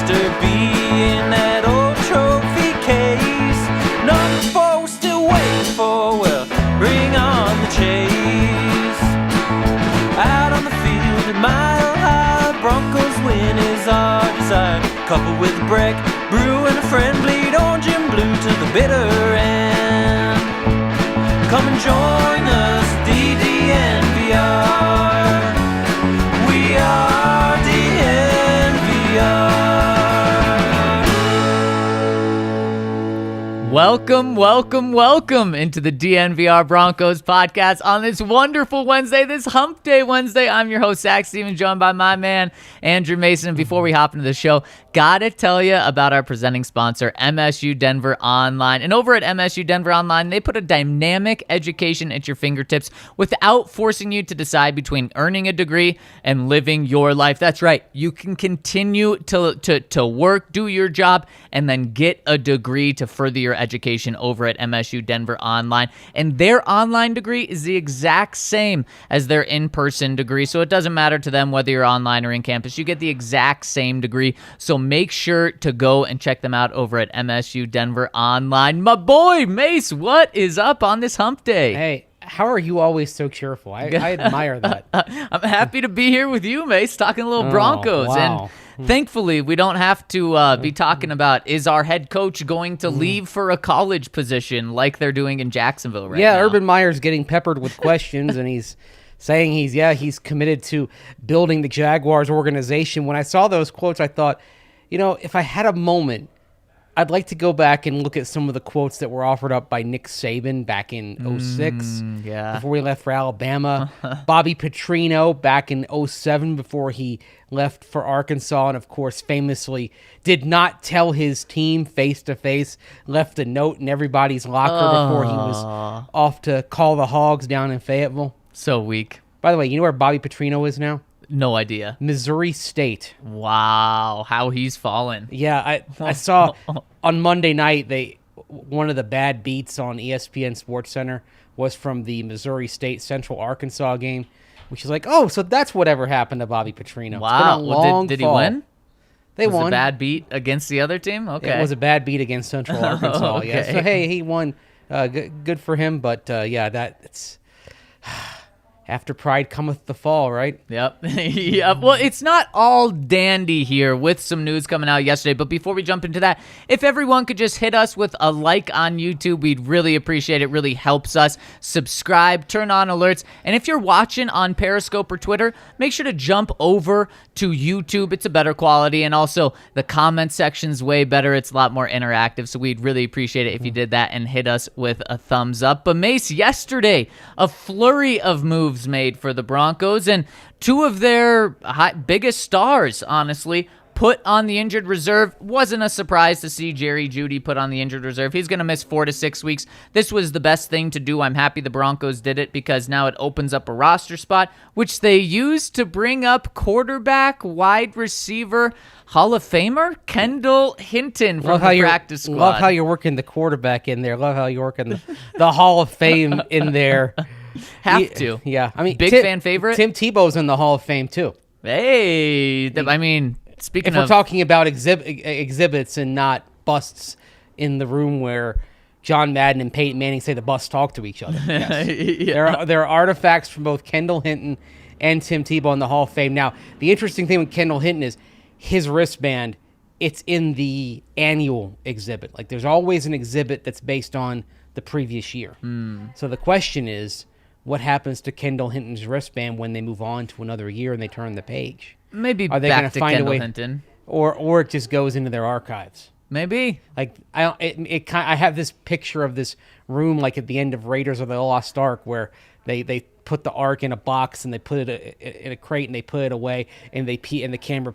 Mr. B in that old trophy case. Number 4 still waiting for, well, bring on the chase. Out on the field at Mile High, Broncos win is our desire. Coupled with a break, brew and a friend, bleed orange and blue to the bitter end. Come and join us, DNVR. We are DNVR. Welcome into the DNVR Broncos podcast on this wonderful Wednesday, this Hump Day Wednesday. I'm your host, Zac Stevens, joined by my man, Andrew Mason. Before we hop into the show, gotta tell you about our presenting sponsor, MSU Denver Online. And over at MSU Denver Online, they put a dynamic education at your fingertips without forcing you to decide between earning a degree and living your life. That's right. You can continue to work, do your job, and then get a degree to further your education over at MSU Denver Online. And their online degree is the exact same as their in-person degree. So it doesn't matter to them whether you're online or in campus. You get the exact same degree. So make sure to go and check them out over at MSU Denver Online. My boy, Mase, what is up on this hump day? Hey, how are you always so cheerful? I admire that. I'm happy to be here with you, Mase, talking a little Broncos. Wow. And thankfully, we don't have to be talking about, is our head coach going to leave for a college position like they're doing in Jacksonville right now? Yeah, Urban Meyer's getting peppered with questions, and he's saying he's committed to building the Jaguars organization. When I saw those quotes, I thought, if I had a moment, I'd like to go back and look at some of the quotes that were offered up by Nick Saban back in 2006, before he left for Alabama. Bobby Petrino back in 2007 before he left for Arkansas, and of course famously did not tell his team face-to-face, left a note in everybody's locker before he was off to call the Hogs down in Fayetteville. So weak. By the way, you know where Bobby Petrino is now? No idea. Missouri State. Wow, how he's fallen. Yeah, I saw on Monday night, one of the bad beats on ESPN SportsCenter was from the Missouri State Central Arkansas game, which is like, oh, so that's whatever happened to Bobby Petrino. Wow, it's been a long did he fall. win? They was won. It a bad beat against the other team? Okay. It was a bad beat against Central Arkansas. Okay. Yeah, so hey, he won. Good for him, but it's. After pride cometh the fall, right? Yep. Yep. Well, it's not all dandy here with some news coming out yesterday, but before we jump into that, if everyone could just hit us with a like on YouTube, we'd really appreciate it. It really helps us. Subscribe, turn on alerts, and if you're watching on Periscope or Twitter, make sure to jump over to YouTube. It's a better quality, and also the comment section's way better. It's a lot more interactive, so we'd really appreciate it if you did that and hit us with a thumbs up. But Mase, yesterday, a flurry of moves made for the Broncos, and two of their biggest stars, honestly, put on the injured reserve. Wasn't a surprise to see Jerry Jeudy put on the injured reserve. He's going to miss 4 to 6 weeks. This was the best thing to do. I'm happy the Broncos did it because now it opens up a roster spot, which they used to bring up quarterback, wide receiver, Hall of Famer Kendall Hinton from the practice squad. Love how you're working the quarterback in there. Love how you're working the Hall of Fame in there. Have to. Yeah. I mean, big fan favorite. Tim Tebow's in the Hall of Fame, too. Hey, I mean, speaking if we're talking about exhibits and not busts in the room where John Madden and Peyton Manning say the busts talk to each other. Yes. Yeah. There are artifacts from both Kendall Hinton and Tim Tebow in the Hall of Fame. Now, the interesting thing with Kendall Hinton is his wristband, it's in the annual exhibit. Like, there's always an exhibit that's based on the previous year. So the question is, what happens to Kendall Hinton's wristband when they move on to another year and they turn the page? Maybe are they back gonna to find Kendall a way, Hinton. or it just goes into their archives? Maybe. Like I have this picture of this room like at the end of Raiders of the Lost Ark where they put the Ark in a box and they put it in a crate and they put it away and the camera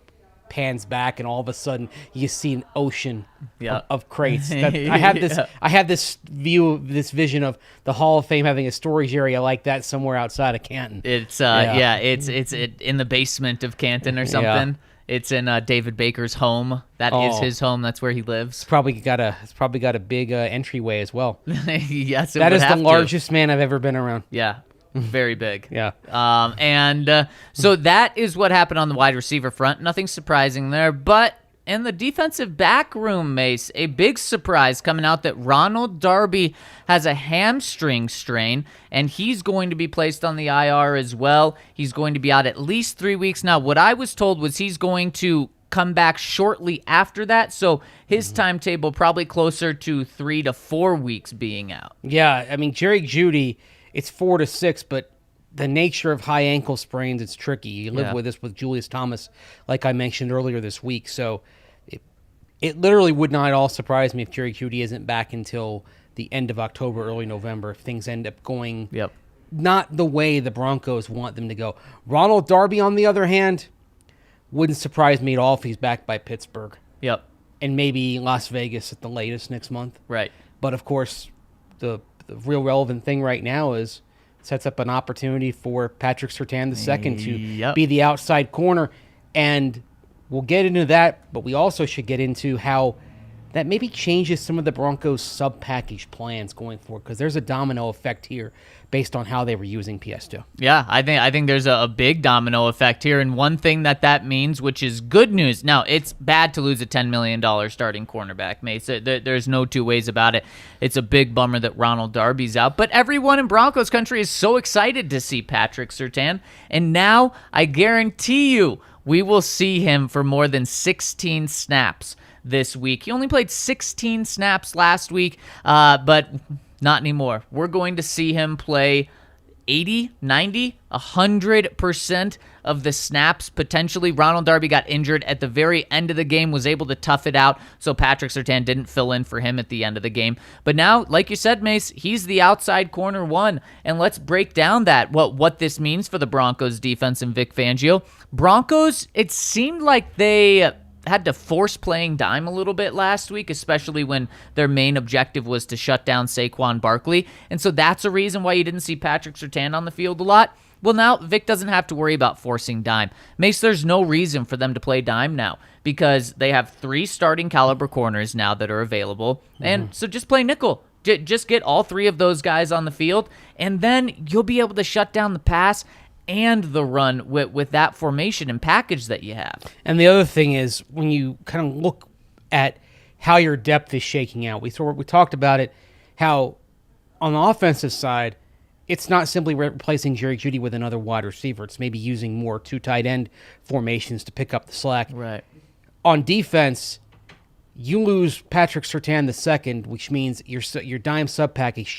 pans back and all of a sudden you see an ocean of crates. I have this vision of the Hall of Fame having a storage area like that somewhere outside of Canton. It's it's in the basement of Canton or something. Yeah. It's in David Baker's home. That is his home. That's where he lives. It's probably got a big entryway as well. Yes, that is the largest man I've ever been around. Yeah. Very big. Yeah. So that is what happened on the wide receiver front. Nothing surprising there, but And the defensive back room, Mase, a big surprise coming out that Ronald Darby has a hamstring strain, and he's going to be placed on the IR as well. He's going to be out at least 3 weeks. Now, what I was told was he's going to come back shortly after that, so his timetable probably closer to 3 to 4 weeks being out. Yeah, I mean, Jerry Jeudy, it's 4 to 6, but the nature of high ankle sprains, it's tricky. You live with this with Julius Thomas, like I mentioned earlier this week, so it literally would not at all surprise me if Jerry Jeudy isn't back until the end of October, early November, if things end up going not the way the Broncos want them to go. Ronald Darby, on the other hand, wouldn't surprise me at all if he's back by Pittsburgh. Yep. And maybe Las Vegas at the latest next month. Right. But, of course, the real relevant thing right now is sets up an opportunity for Patrick Surtain II to be the outside corner. And we'll get into that, but we also should get into how that maybe changes some of the Broncos' sub-package plans going forward, because there's a domino effect here based on how they were using PS2. Yeah, I think there's a big domino effect here, and one thing that means, which is good news. Now, it's bad to lose a $10 million starting cornerback, Mase. There's no two ways about it. It's a big bummer that Ronald Darby's out, but everyone in Broncos country is so excited to see Patrick Surtain, and now I guarantee you we will see him for more than 16 snaps this week. He only played 16 snaps last week, but not anymore. We're going to see him play 80, 90, 100% of the snaps, potentially. Ronald Darby got injured at the very end of the game, was able to tough it out, so Patrick Surtain didn't fill in for him at the end of the game. But now, like you said, Mase, he's the outside corner one, and let's break down what this means for the Broncos defense and Vic Fangio. Broncos, it seemed like they had to force playing dime a little bit last week, especially when their main objective was to shut down Saquon Barkley. And so that's a reason why you didn't see Patrick Surtain on the field a lot. Well, now Vic doesn't have to worry about forcing dime. Mace, there's no reason for them to play dime now because they have 3 starting caliber corners now that are available. And so just play nickel. Just get all 3 of those guys on the field, and then you'll be able to shut down the pass and the run with that formation and package that you have. And the other thing is, when you kind of look at how your depth is shaking out, we talked about it, how on the offensive side, it's not simply replacing Jerry Jeudy with another wide receiver. It's maybe using more 2 tight end formations to pick up the slack. Right. On defense, you lose Patrick Surtain II, which means your dime sub package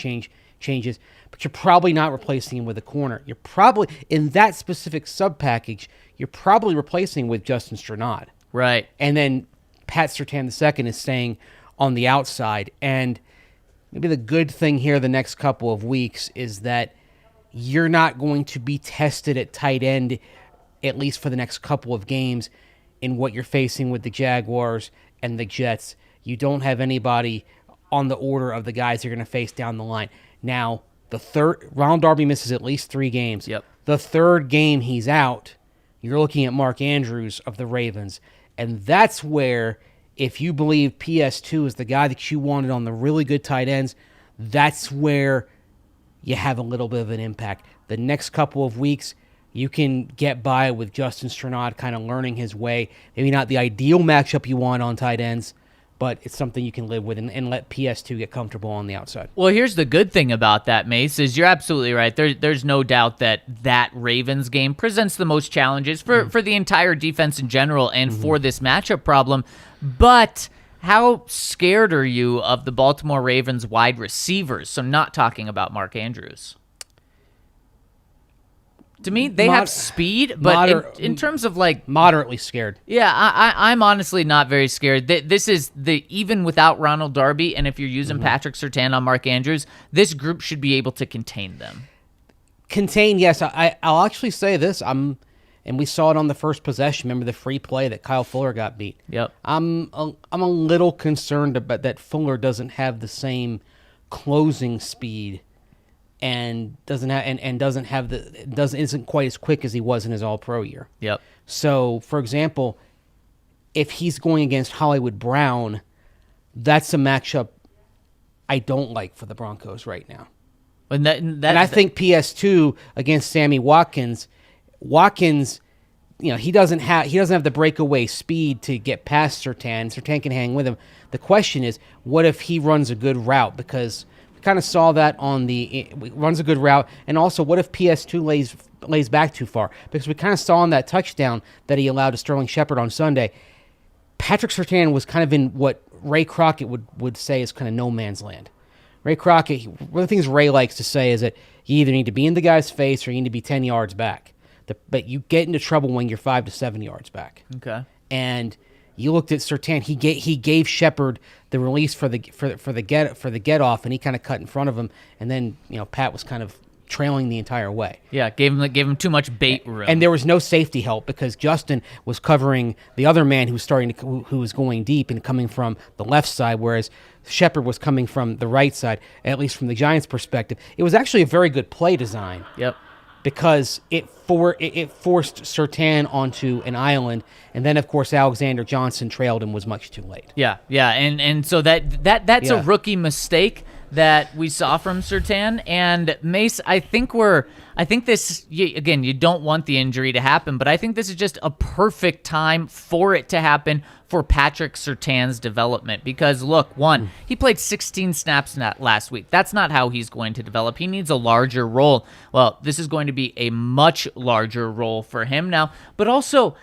changes, but you're probably not replacing him with a corner. You're probably, in that specific sub package, you're probably replacing him with Justin Strnad. Right. And then Pat Surtain II is staying on the outside. And maybe the good thing here the next couple of weeks is that you're not going to be tested at tight end, at least for the next couple of games, in what you're facing with the Jaguars and the Jets. You don't have anybody on the order of the guys you're going to face down the line. Now, Ronald Darby misses at least 3 games. Yep. The third game he's out, you're looking at Mark Andrews of the Ravens. And that's where, if you believe PS2 is the guy that you wanted on the really good tight ends, that's where you have a little bit of an impact. The next couple of weeks, you can get by with Justin Strnad kind of learning his way. Maybe not the ideal matchup you want on tight ends, but it's something you can live with and let PS2 get comfortable on the outside. Well, here's the good thing about that, Mase, is you're absolutely right. There's no doubt that Ravens game presents the most challenges for the entire defense in general and for this matchup problem. But how scared are you of the Baltimore Ravens wide receivers? So not talking about Mark Andrews. To me, they have speed, but in terms of like moderately scared. Yeah, I'm honestly not very scared. This is even without Ronald Darby, and if you're using Patrick Surtain on Mark Andrews, this group should be able to contain them. Contain, yes. I'll actually say this. And we saw it on the first possession. Remember the free play that Kyle Fuller got beat. Yep. I'm a little concerned about that Fuller doesn't have the same closing speed. And isn't quite as quick as he was in his All-Pro year. Yep. So, for example, if he's going against Hollywood Brown, that's a matchup I don't like for the Broncos right now. And I think PS2 against Sammy Watkins he doesn't have the breakaway speed to get past Surtain. Surtain can hang with him. The question is, what if he runs a good route? Because we kind of saw that runs a good route, and also what if PS2 lays back too far? Because we kind of saw on that touchdown that he allowed to Sterling Shepard on Sunday, Patrick Surtain was kind of in what Ray Crockett would say is kind of no man's land. Ray Crockett, one of the things Ray likes to say is that you either need to be in the guy's face or you need to be 10 yards back. But you get into trouble when you're 5 to 7 yards back. Okay. And you looked at Surtain. He gave Shepard the release for the get off, and he kind of cut in front of him. And then Pat was kind of trailing the entire way. Yeah, gave him too much bait room. And there was no safety help because Justin was covering the other man who was going deep and coming from the left side, whereas Shepard was coming from the right side, at least from the Giants' perspective. It was actually a very good play design. Yep. Because it forced Surtain onto an island, and then of course Alexander Johnson trailed him was much too late. Yeah, and so that's a rookie mistake that we saw from Surtain and Mase. I think this again. You don't want the injury to happen, but I think this is just a perfect time for it to happen for Patrick Surtain's development. Because look, he played 16 snaps last week. That's not how he's going to develop. He needs a larger role. Well, this is going to be a much larger role for him now. But also,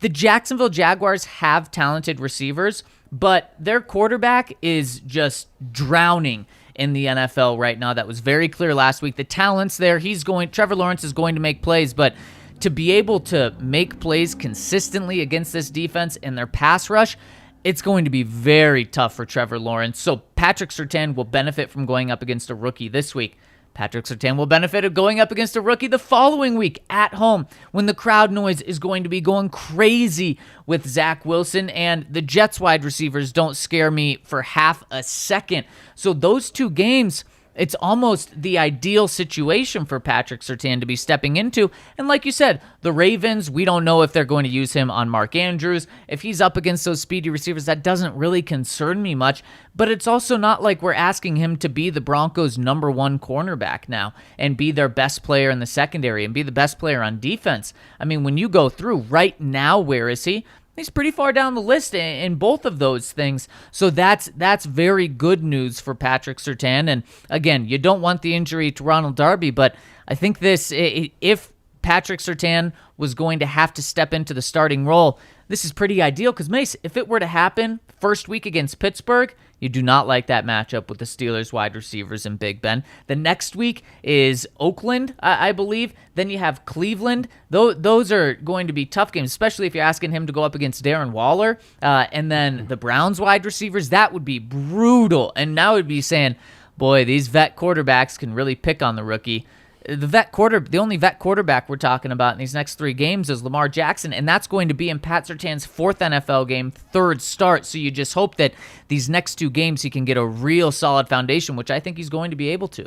the Jacksonville Jaguars have talented receivers, but their quarterback is just drowning in the NFL right now. That was very clear last week. The talent's there. Trevor Lawrence is going to make plays, but to be able to make plays consistently against this defense and their pass rush, it's going to be very tough for Trevor Lawrence. So Patrick Surtain will benefit from going up against a rookie this week. Patrick Surtain will benefit of going up against a rookie the following week at home when the crowd noise is going to be going crazy with Zach Wilson, and the Jets wide receivers don't scare me for half a second. So those two games, it's almost the ideal situation for Patrick Surtain to be stepping into. And like you said, the Ravens, we don't know if they're going to use him on Mark Andrews. If he's up against those speedy receivers, that doesn't really concern me much. But it's also not like we're asking him to be the Broncos' number one cornerback now and be their best player in the secondary and be the best player on defense. I mean, when you go through right now, where is he? He's pretty far down the list in both of those things. So that's very good news for Patrick Surtain. And again, you don't want the injury to Ronald Darby, but I think if Patrick Surtain was going to have to step into the starting role, this is pretty ideal because, Mase, if it were to happen first week against Pittsburgh, you do not like that matchup with the Steelers wide receivers and Big Ben. The next week is Oakland, I believe. Then you have Cleveland. Those are going to be tough games, especially if you're asking him to go up against Darren Waller. And then the Browns wide receivers, that would be brutal. And now would be saying, boy, these vet quarterbacks can really pick on the rookie. The only vet quarterback we're talking about in these next three games is Lamar Jackson, and that's going to be in Pat Surtain's fourth NFL game, third start. So you just hope that these next two games he can get a real solid foundation, which I think he's going to be able to.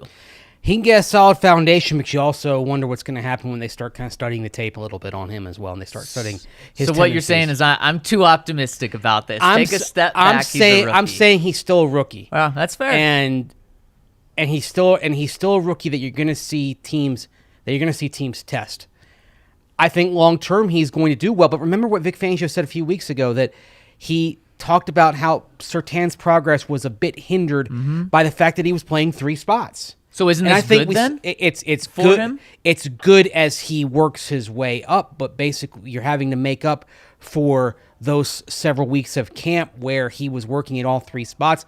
He can get a solid foundation, but you also wonder what's going to happen when they start kind of studying the tape a little bit on him as well, and they start studying his tendencies. So what you're saying is I'm too optimistic about this. Take a step back. I'm saying he's still a rookie. Well, that's fair. And he's still a rookie that you're going to see teams test. I think long term he's going to do well. But remember what Vic Fangio said a few weeks ago, that he talked about how Surtain's progress was a bit hindered by the fact that he was playing three spots. So isn't this good then? It's for good. Him? It's good as he works his way up, but basically you're having to make up for those several weeks of camp where he was working at all three spots.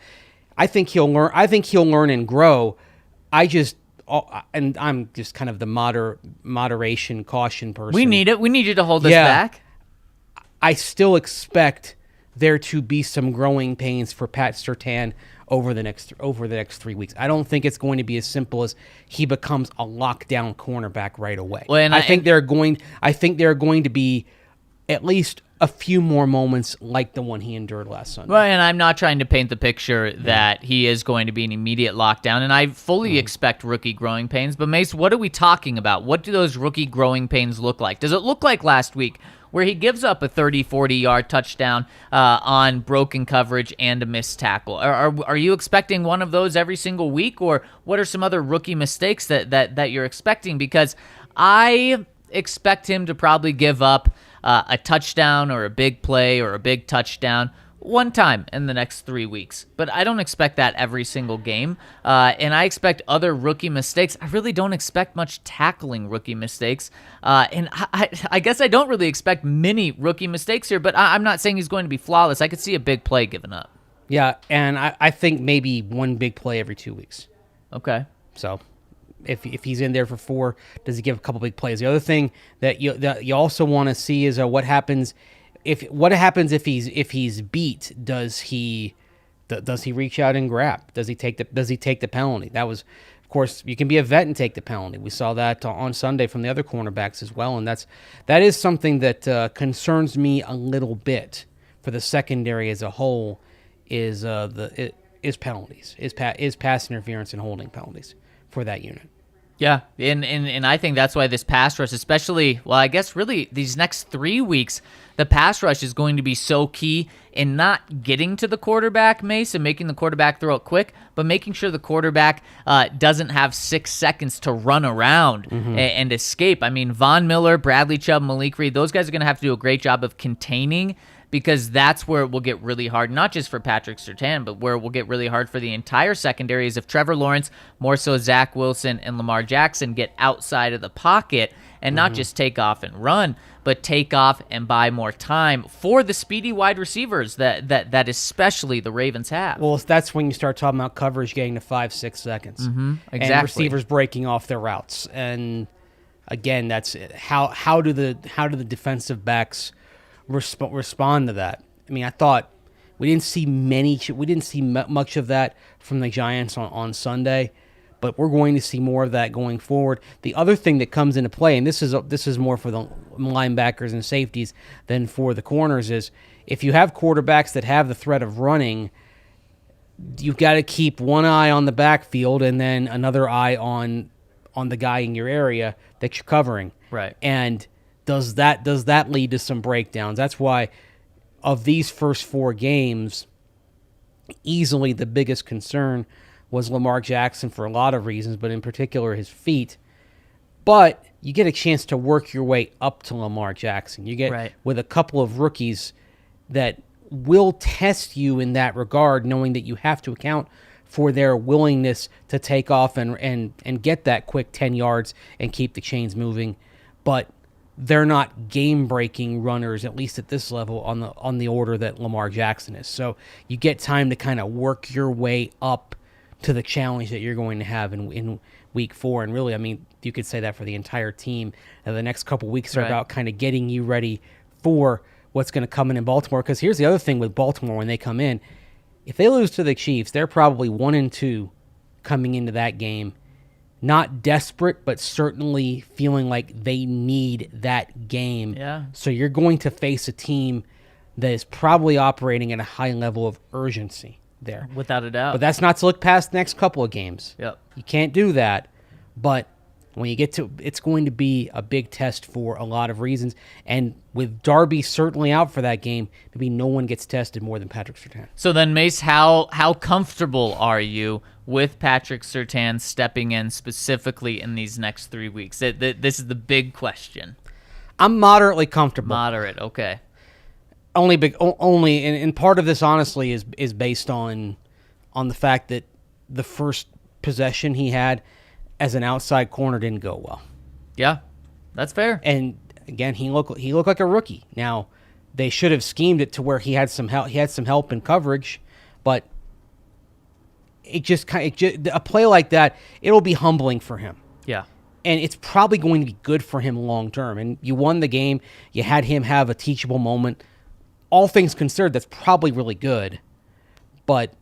I think he'll learn and grow. And I'm just kind of the moderation caution person. We need it. We need you to hold us back. I still expect there to be some growing pains for Pat Surtain over the next 3 weeks. I don't think it's going to be as simple as he becomes a lockdown cornerback right away. Well, I think there are going to be at least a few more moments like the one he endured last Sunday. Well, and I'm not trying to paint the picture that he is going to be an immediate lockdown, and I fully expect rookie growing pains. But Mase, what are we talking about? What do those rookie growing pains look like? Does it look like last week where he gives up a 30, 40-yard touchdown on broken coverage and a missed tackle? Are you expecting one of those every single week, or what are some other rookie mistakes that you're expecting? Because I expect him to probably give up a touchdown or a big play or a big touchdown one time in the next 3 weeks. But I don't expect that every single game. And I expect other rookie mistakes. I really don't expect much tackling rookie mistakes. And I guess I don't really expect many rookie mistakes here, but I'm not saying he's going to be flawless. I could see a big play given up. Yeah, and I think maybe one big play every 2 weeks. Okay. So if he's in there for 4, does he give a couple big plays? The other thing that you also want to see is what happens if he's beat. Does he reach out and grab? Does he take the penalty? That was, of course, you can be a vet and take the penalty. We saw that on Sunday from the other cornerbacks as well, and that is something that concerns me a little bit for the secondary as a whole. Is penalties, is pass interference and holding penalties for that unit. Yeah, and I think that's why this pass rush, especially, well, I guess really these next 3 weeks, the pass rush is going to be so key in not getting to the quarterback, Mase, and making the quarterback throw it quick, but making sure the quarterback doesn't have 6 seconds to run around and escape. I mean, Von Miller, Bradley Chubb, Malik Reed, those guys are going to have to do a great job of containing, because that's where it will get really hard, not just for Patrick Surtain, but where it will get really hard for the entire secondary is if Trevor Lawrence, more so Zach Wilson and Lamar Jackson, get outside of the pocket and not just take off and run, but take off and buy more time for the speedy wide receivers that especially the Ravens have. Well, that's when you start talking about coverage getting to 5-6 seconds. Exactly. And receivers breaking off their routes. And again, that's how do the defensive backs respond to that? I mean, I thought we didn't see much of that from the Giants on Sunday, but we're going to see more of that going forward. The other thing that comes into play, and this is more for the linebackers and safeties than for the corners, is if you have quarterbacks that have the threat of running, you've got to keep one eye on the backfield and then another eye on the guy in your area that you're covering. Right. And does that lead to some breakdowns? That's why of these first 4 games, easily the biggest concern was Lamar Jackson for a lot of reasons, but in particular his feet. But you get a chance to work your way up to Lamar Jackson. You get with a couple of rookies that will test you in that regard, knowing that you have to account for their willingness to take off and get that quick 10 yards and keep the chains moving. But they're not game-breaking runners, at least at this level, on the order that Lamar Jackson is. So you get time to kind of work your way up to the challenge that you're going to have in week 4. And really, I mean, you could say that for the entire team. And the next couple weeks are about kind of getting you ready for what's going to come in Baltimore. Because here's the other thing with Baltimore when they come in. If they lose to the Chiefs, they're probably 1-2 coming into that game. Not desperate, but certainly feeling like they need that game. Yeah. So you're going to face a team that is probably operating at a high level of urgency there. Without a doubt. But that's not to look past the next couple of games. Yep. You can't do that. But when you get to, it's going to be a big test for a lot of reasons. And with Darby certainly out for that game, maybe no one gets tested more than Patrick Surtain. So then, Mase, how comfortable are you with Patrick Surtain stepping in specifically in these next 3 weeks? This is the big question. I'm moderately comfortable. Moderate, okay. Only, and part of this honestly is based on the fact that the first possession he had as an outside corner didn't go well. Yeah, that's fair. And again, he looked like a rookie. Now, they should have schemed it to where he had some help. He had some help in coverage, but a play like that, it'll be humbling for him. Yeah. And it's probably going to be good for him long term. And you won the game. You had him have a teachable moment. All things considered, that's probably really good. But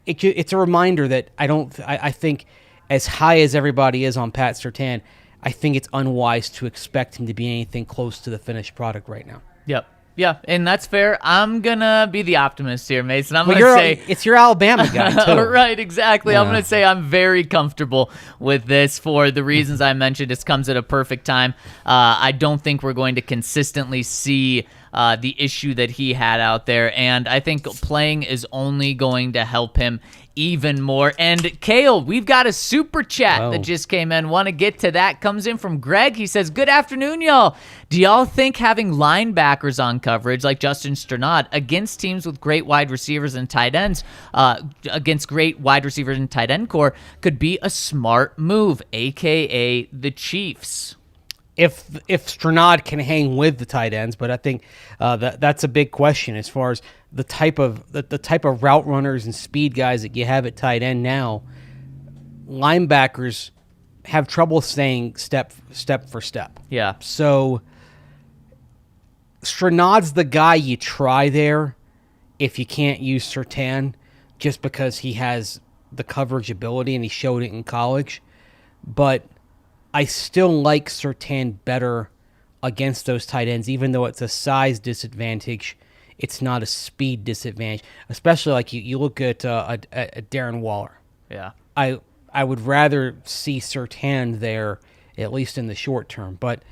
it's a reminder that I think as high as everybody is on Pat Surtain, I think it's unwise to expect him to be anything close to the finished product right now. Yep. Yeah, and that's fair. I'm going to be the optimist here, Mason. I'm going to say... It's your Alabama guy, too. Right, exactly. Yeah. I'm going to say I'm very comfortable with this for the reasons I mentioned. This comes at a perfect time. I don't think we're going to consistently see the issue that he had out there. And I think playing is only going to help him even more. And Kale, we've got a super chat that just came in. Want to get to that? Comes in from Greg. He says, good afternoon, y'all. Do y'all think having linebackers on coverage like Justin Strnad against teams with great wide receivers and tight ends, against great wide receivers and tight end core, could be a smart move, aka the Chiefs? If Strnad can hang with the tight ends, but I think that's a big question as far as the type of route runners and speed guys that you have at tight end now. Linebackers have trouble staying step for step. Yeah. So Strnad's the guy you try there if you can't use Surtain, just because he has the coverage ability and he showed it in college. But I still like Surtain better against those tight ends, even though it's a size disadvantage. It's not a speed disadvantage, especially like you look at Darren Waller. Yeah. I would rather see Surtain there, at least in the short term. But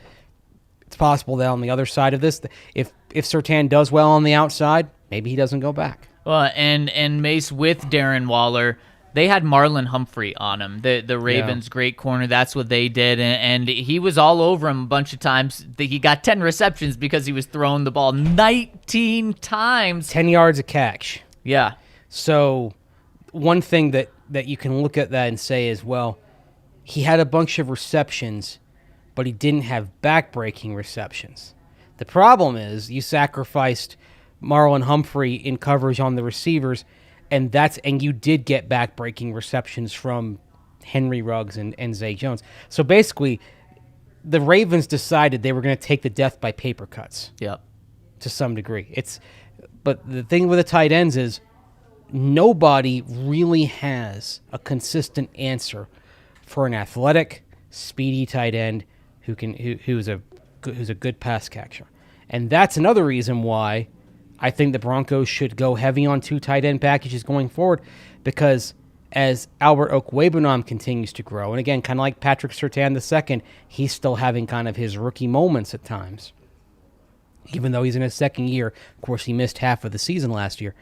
it's possible that on the other side of this, if Surtain does well on the outside, maybe he doesn't go back. Well, and Mase with Darren Waller, they had Marlon Humphrey on him, the Ravens' great corner. That's what they did, and he was all over him a bunch of times. He got 10 receptions because he was throwing the ball 19 times. 10 yards a catch. Yeah. So one thing that you can look at that and say is, well, he had a bunch of receptions, but he didn't have back-breaking receptions. The problem is you sacrificed Marlon Humphrey in coverage on the receivers, and you did get back-breaking receptions from Henry Ruggs and Zay Jones. So basically, the Ravens decided they were going to take the death by paper cuts. Yep. To some degree. But the thing with the tight ends is nobody really has a consistent answer for an athletic, speedy tight end who's a good pass catcher. And that's another reason why I think the Broncos should go heavy on 2 tight end packages going forward, because as Albert Okwuegbunam continues to grow, and again, kind of like Patrick Surtain II, he's still having kind of his rookie moments at times. Even though he's in his second year, of course, he missed half of the season last year.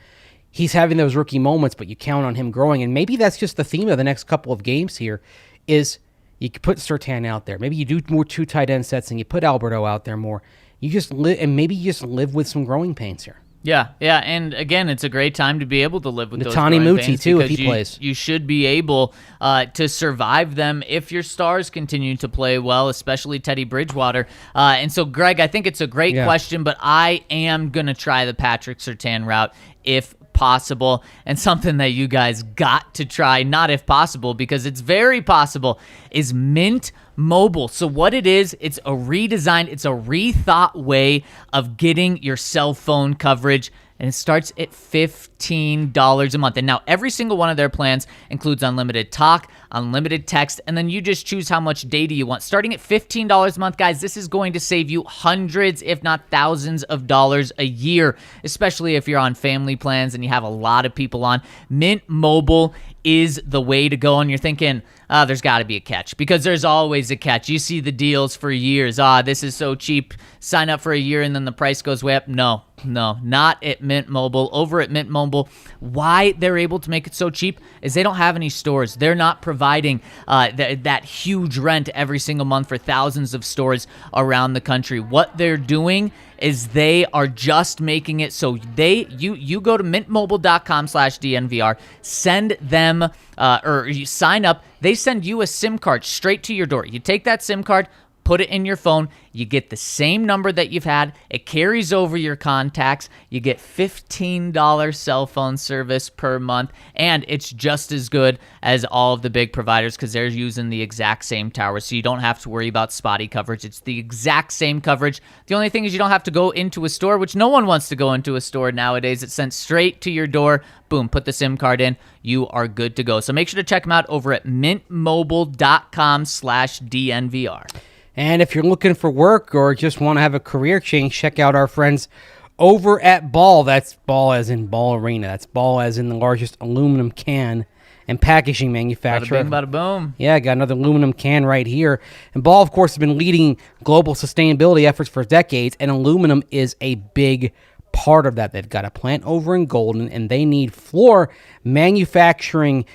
He's having those rookie moments, but you count on him growing, and maybe that's just the theme of the next couple of games here, is you put Surtain out there. Maybe you do more 2 tight end sets and you put Alberto out there more. You just maybe you just live with some growing pains here. Yeah, and again, it's a great time to be able to live with those Netani growing Muti, pains, too, if because he plays. You should be able to survive them if your stars continue to play well, especially Teddy Bridgewater. And so, Greg, I think it's a great question, but I am going to try the Patrick Surtain route if possible, and something that you guys got to try, not if possible, because it's very possible, is Mint Mobile. So what it is, it's a redesigned, it's a rethought way of getting your cell phone coverage, and it starts at $15 a month. And now every single one of their plans includes unlimited talk, unlimited text, and then you just choose how much data you want. Starting at $15 a month, guys, this is going to save you hundreds, if not thousands of dollars a year, especially if you're on family plans and you have a lot of people on. Mint Mobile is the way to go, and you're thinking, there's got to be a catch, because there's always a catch. You see the deals for years. This is so cheap. Sign up for a year and then the price goes way up. No, not at Mint Mobile. Over at Mint Mobile, why they're able to make it so cheap is they don't have any stores. They're not providing that huge rent every single month for thousands of stores around the country. What they're doing is they are just making it so you go to mintmobile.com/DNVR, send them or you sign up. They send you a SIM card straight to your door. You take that SIM card, put it in your phone. You get the same number that you've had. It carries over your contacts. You get $15 cell phone service per month, and it's just as good as all of the big providers because they're using the exact same tower, so you don't have to worry about spotty coverage. It's the exact same coverage. The only thing is you don't have to go into a store, which no one wants to go into a store nowadays. It's sent straight to your door. Boom, put the SIM card in. You are good to go. So make sure to check them out over at mintmobile.com/DNVR. And if you're looking for work or just want to have a career change, check out our friends over at Ball. That's Ball as in Ball Arena. That's Ball as in the largest aluminum can and packaging Bada manufacturer. bing, bada boom. Yeah, got another aluminum can right here. And Ball, of course, has been leading global sustainability efforts for decades, and aluminum is a big part of that. They've got a plant over in Golden, and they need floor manufacturing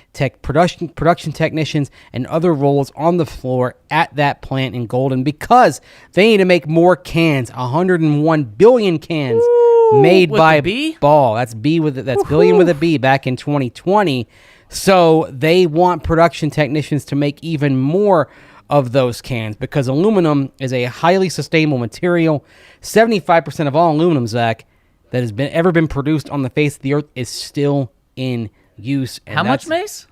production technicians and other roles on the floor at that plant in Golden because they need to make more cans. 101 billion cans made with by a B? Ball. That's B with it. That's billion with a B back in 2020. So they want production technicians to make even more of those cans because aluminum is a highly sustainable material. 75% of all aluminum, Zach, that has ever been produced on the face of the earth is still in use. And How much, Mase?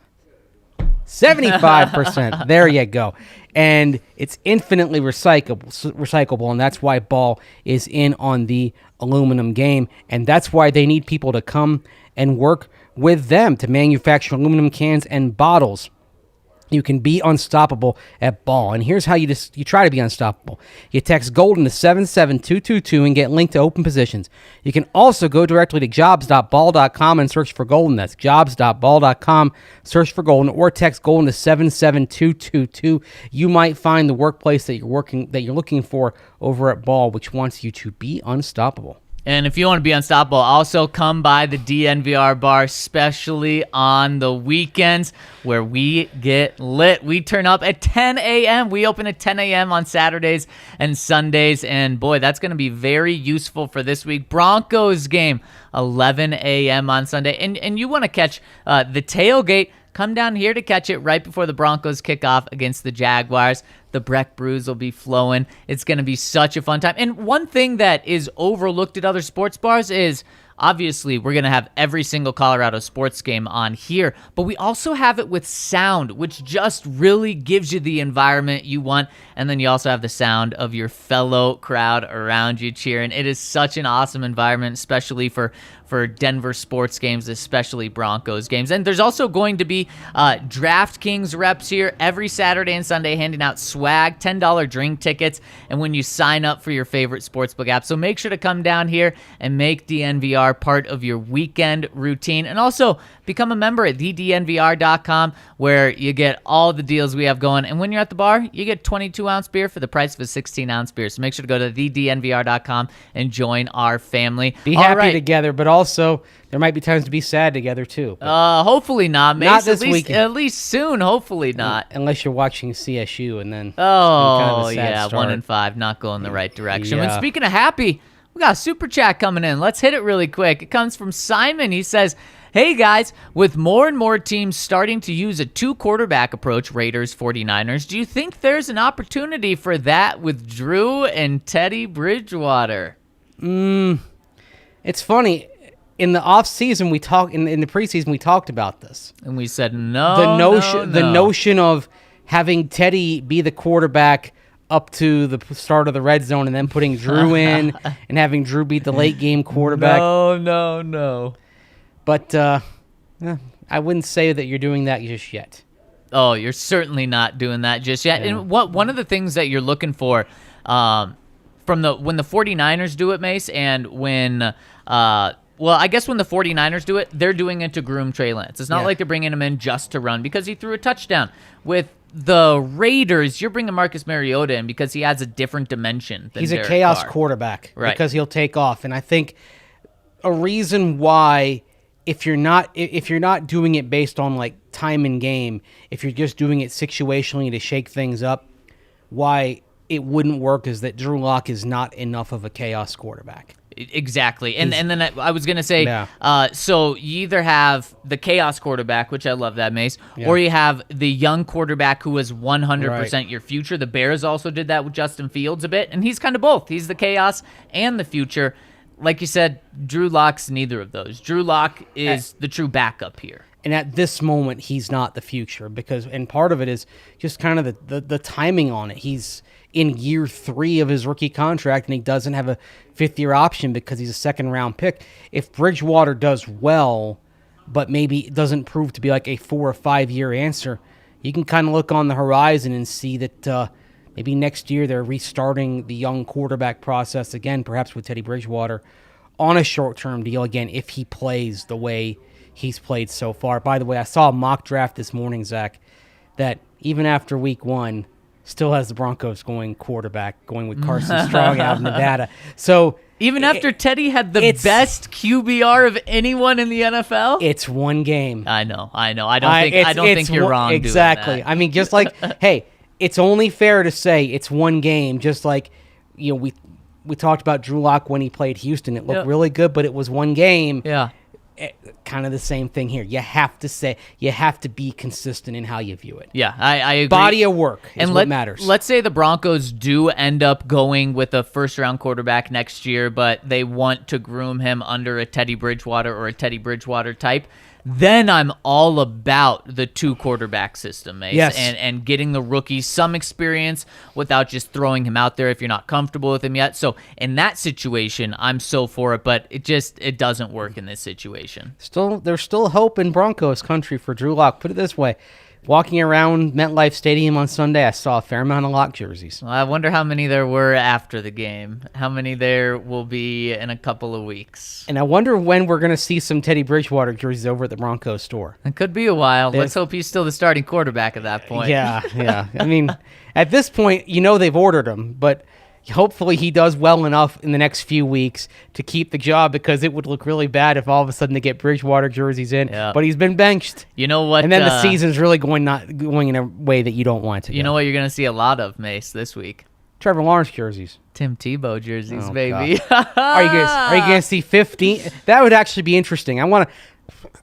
75%. There you go. And it's infinitely recyclable, and that's why Ball is in on the aluminum game, and that's why they need people to come and work with them to manufacture aluminum cans and bottles. You can be unstoppable at Ball. And here's how you try to be unstoppable. You text GOLDEN to 77222 and get linked to open positions. You can also go directly to jobs.ball.com and search for Golden. That's jobs.ball.com, search for Golden, or text GOLDEN to 77222. You might find the workplace that you're looking for over at Ball, which wants you to be unstoppable. And if you want to be unstoppable, also come by the DNVR bar, especially on the weekends where we get lit. We turn up at 10 a.m. We open at 10 a.m. on Saturdays and Sundays. And boy, that's going to be very useful for this week. Broncos game, 11 a.m. on Sunday. And you want to catch the tailgate. Come down here to catch it right before the Broncos kick off against the Jaguars. The Breck Brews will be flowing. It's going to be such a fun time. And one thing that is overlooked at other sports bars is, obviously, we're going to have every single Colorado sports game on here, but we also have it with sound, which just really gives you the environment you want. And then you also have the sound of your fellow crowd around you cheering. It is such an awesome environment, especially for Denver sports games, especially Broncos games. And there's also going to be DraftKings reps here every Saturday and Sunday handing out swag, $10 drink tickets, and when you sign up for your favorite sportsbook app. So make sure to come down here and make DNVR part of your weekend routine. And also become a member at thednvr.com where you get all the deals we have going. And when you're at the bar, you get 22-ounce beer for the price of a 16-ounce beer. So make sure to go to thednvr.com and join our family. Be happy together, but also there might be times to be sad together too. Hopefully not. Mace, not this weekend. At least soon. Hopefully not. Unless you're watching CSU and then. Oh, kind of yeah, start. 1-5, not going the right direction. Yeah. And speaking of happy, we got a super chat coming in. Let's hit it really quick. It comes from Simon. He says, hey guys, with more and more teams starting to use a 2-quarterback approach, Raiders, 49ers, do you think there's an opportunity for that with Drew and Teddy Bridgewater? It's funny. In the offseason, we talked in the preseason, we talked about this. And we said no. The notion of having Teddy be the quarterback up to the start of the red zone and then putting Drew in and having Drew beat the late game quarterback. No. But I wouldn't say that you're doing that just yet. Oh, you're certainly not doing that just yet. Yeah. And one of the things that you're looking for when the 49ers do it, Mace, and when I guess when the 49ers do it, they're doing it to groom Trey Lance. It's not like they're bringing him in just to run because he threw a touchdown. With the Raiders, you're bringing Marcus Mariota in because he adds a different dimension than He's Derek a chaos Carr. quarterback, Right. Because he'll take off. And I think a reason why if you're not doing it based on like time and game, if you're just doing it situationally to shake things up, why it wouldn't work is that Drew Lock is not enough of a chaos quarterback. Exactly. And then I was going to say, so you either have the chaos quarterback, which I love that, Mace, or you have the young quarterback who is 100% your future. The Bears also did that with Justin Fields a bit, and he's kind of both. He's the chaos and the future. Like you said, Drew Lock's neither of those. Drew Lock is the true backup here. And at this moment, he's not the future and part of it is just kind of the timing on it. He's in year 3 of his rookie contract, and he doesn't have a 5th-year option because he's a second-round pick. If Bridgewater does well, but maybe doesn't prove to be like a 4 or 5-year answer, you can kind of look on the horizon and see that maybe next year they're restarting the young quarterback process again, perhaps with Teddy Bridgewater, on a short-term deal again if he plays the way he's played so far. By the way, I saw a mock draft this morning, Zach, that even after week 1, still has the Broncos going quarterback, going with Carson Strong out of Nevada. So even after Teddy had the best QBR of anyone in the NFL, it's one game. I know. I don't think you're wrong. Exactly. Doing that. I mean, just like, hey, it's only fair to say it's one game. Just like, we talked about Drew Lock when he played Houston. It looked really good, but it was one game. Yeah. Kind of the same thing here. You have to be consistent in how you view it. Yeah, I agree. Body of work is what matters. Let's say the Broncos do end up going with a first-round quarterback next year, but they want to groom him under a Teddy Bridgewater or a Teddy Bridgewater type. Then I'm all about the 2-quarterback system, Mase, yes. and getting the rookie some experience without just throwing him out there if you're not comfortable with him yet. So in that situation, I'm so for it, but it doesn't work in this situation. There's still hope in Broncos country for Drew Lock. Put it this way. Walking around MetLife Stadium on Sunday, I saw a fair amount of Lock jerseys. Well, I wonder how many there were after the game. How many there will be in a couple of weeks. And I wonder when we're going to see some Teddy Bridgewater jerseys over at the Broncos store. It could be a while. Let's hope he's still the starting quarterback at that point. Yeah. I mean, at this point, they've ordered him, but hopefully he does well enough in the next few weeks to keep the job, because it would look really bad if all of a sudden they get Bridgewater jerseys in. Yeah. But he's been benched. You know what? And then the season's really going in a way that you don't want it to. You know what you're going to see a lot of, Mase, this week? Trevor Lawrence jerseys. Tim Tebow jerseys, Oh, baby. Are you going to see 15? That would actually be interesting.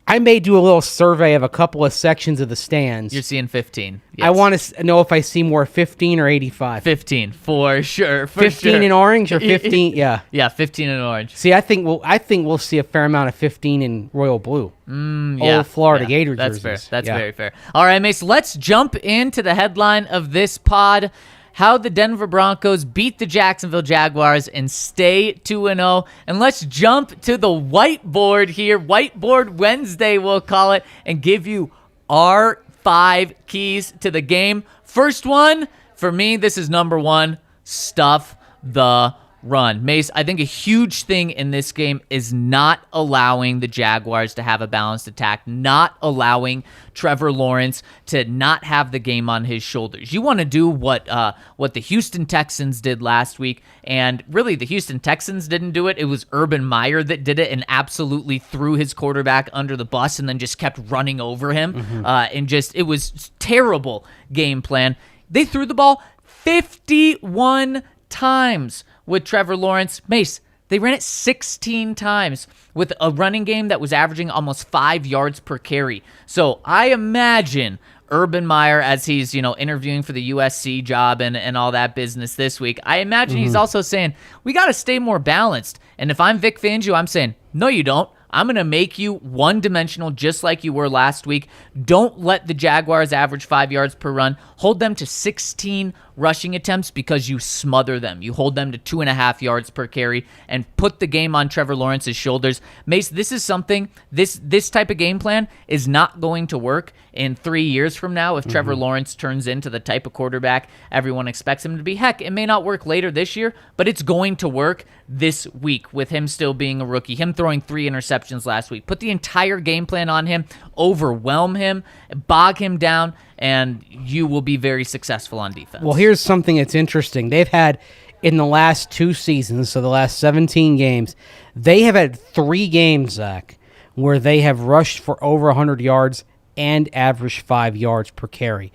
I may do a little survey of a couple of sections of the stands. You're seeing 15. Yes. I want to know if I see more 15 or 85. 15 for sure. 15 in orange or 15? Yeah. Yeah, 15 in orange. See, I think we'll see a fair amount of 15 in royal blue. Old Florida Gator jerseys. That's fair. That's very fair. All right, Mase, let's jump into the headline of this pod. How the Denver Broncos beat the Jacksonville Jaguars and stay 2-0. And let's jump to the whiteboard here. Whiteboard Wednesday, we'll call it, and give you our 5 keys to the game. First one, for me, this is number 1, stuff the run. Mase, I think a huge thing in this game is not allowing the Jaguars to have a balanced attack, not allowing Trevor Lawrence to not have the game on his shoulders. You want to do what the Houston Texans did last week, and really the Houston Texans didn't do it. It was Urban Meyer that did it and absolutely threw his quarterback under the bus and then just kept running over him. It was terrible game plan. They threw the ball 51 times with Trevor Lawrence. Mase, they ran it 16 times with a running game that was averaging almost 5 yards per carry. So I imagine Urban Meyer, as he's, interviewing for the USC job and all that business this week, I imagine he's also saying, we got to stay more balanced. And if I'm Vic Fangio, I'm saying, no, you don't. I'm going to make you one-dimensional just like you were last week. Don't let the Jaguars average 5 yards per run. Hold them to 16 rushing attempts because you smother them. You hold them to 2.5 yards per carry and put the game on Trevor Lawrence's shoulders. Mase, this is something, this type of game plan is not going to work in 3 years from now if Trevor Lawrence turns into the type of quarterback everyone expects him to be. Heck, it may not work later this year, but it's going to work this week with him still being a rookie, him throwing 3 interceptions last week. Put the entire game plan on him, overwhelm him, bog him down, and you will be very successful on defense. Well, here's something that's interesting. They've had, in the last 2 seasons, so the last 17 games, they have had 3 games, Zach, where they have rushed for over 100 yards and averaged 5 yards per carry.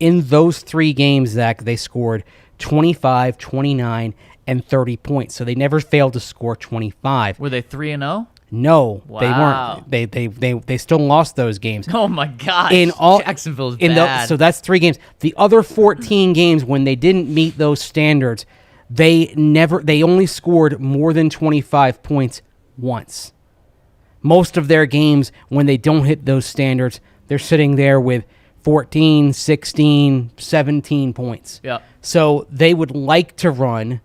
In those 3 games, Zach, they scored 25, 29, and 30 points. So they never failed to score 25. Were they 3-0? No, wow. They weren't. They still lost those games. Oh my gosh. Jacksonville's bad. So that's 3 games. The other 14 games when they didn't meet those standards, they only scored more than 25 points once. Most of their games when they don't hit those standards, they're sitting there with 14, 16, 17 points. Yeah. So they would like to run.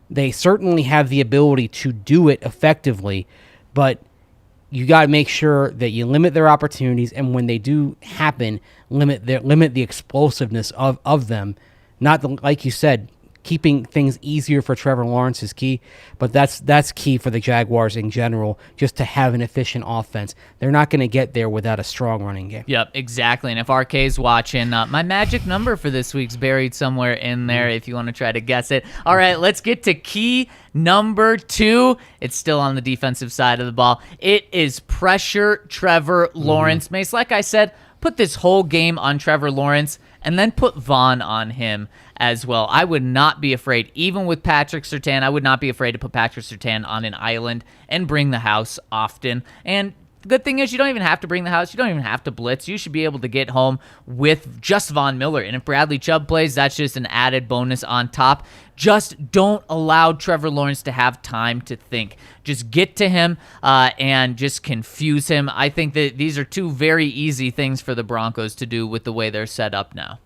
They certainly have the ability to do it effectively, but you got to make sure that you limit their opportunities, and when they do happen, limit the explosiveness of them. Not the, like you said, keeping things easier for Trevor Lawrence is key, but that's key for the Jaguars in general, just to have an efficient offense. They're not going to get there without a strong running game. Yep, exactly. And if RK's watching, my magic number for this week's buried somewhere in there if you want to try to guess it. All right, let's get to key number 2. It's still on the defensive side of the ball. It is pressure Trevor Lawrence. Mase, like I said, put this whole game on Trevor Lawrence and then put Vaughn on him as well. I would not be afraid, even with Patrick Surtain, I would not be afraid to put Patrick Surtain on an island and bring the house often. And the good thing is you don't even have to bring the house. You don't even have to blitz. You should be able to get home with just Von Miller. And if Bradley Chubb plays, that's just an added bonus on top. Just don't allow Trevor Lawrence to have time to think. Just get to him and just confuse him. I think that these are 2 very easy things for the Broncos to do with the way they're set up now.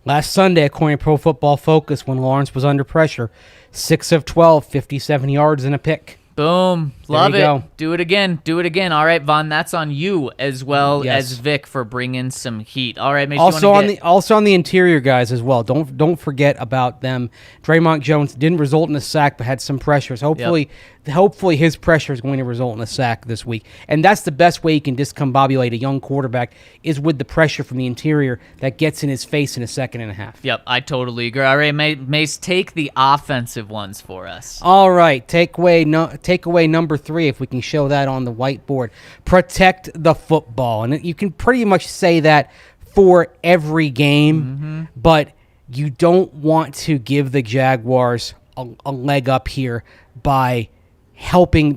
Last Sunday, according to Pro Football Focus, when Lawrence was under pressure, 6 of 12, 57 yards and a pick. Boom. Love it. Go. Do it again. Do it again. All right, Vaughn, that's on you as well Yes. as Vic for bringing some heat. All right, Mace, Also on the interior guys as well. Don't forget about them. Draymond Jones didn't result in a sack, but had some pressures. Hopefully his pressure is going to result in a sack this week. And that's the best way you can discombobulate a young quarterback is with the pressure from the interior that gets in his face in a second and a half. Yep, I totally agree. All right, Mace, take the offensive ones for us. All right, takeaway number 3, if we can show that on the whiteboard. Protect the football. And you can pretty much say that for every game, but you don't want to give the Jaguars a leg up here by helping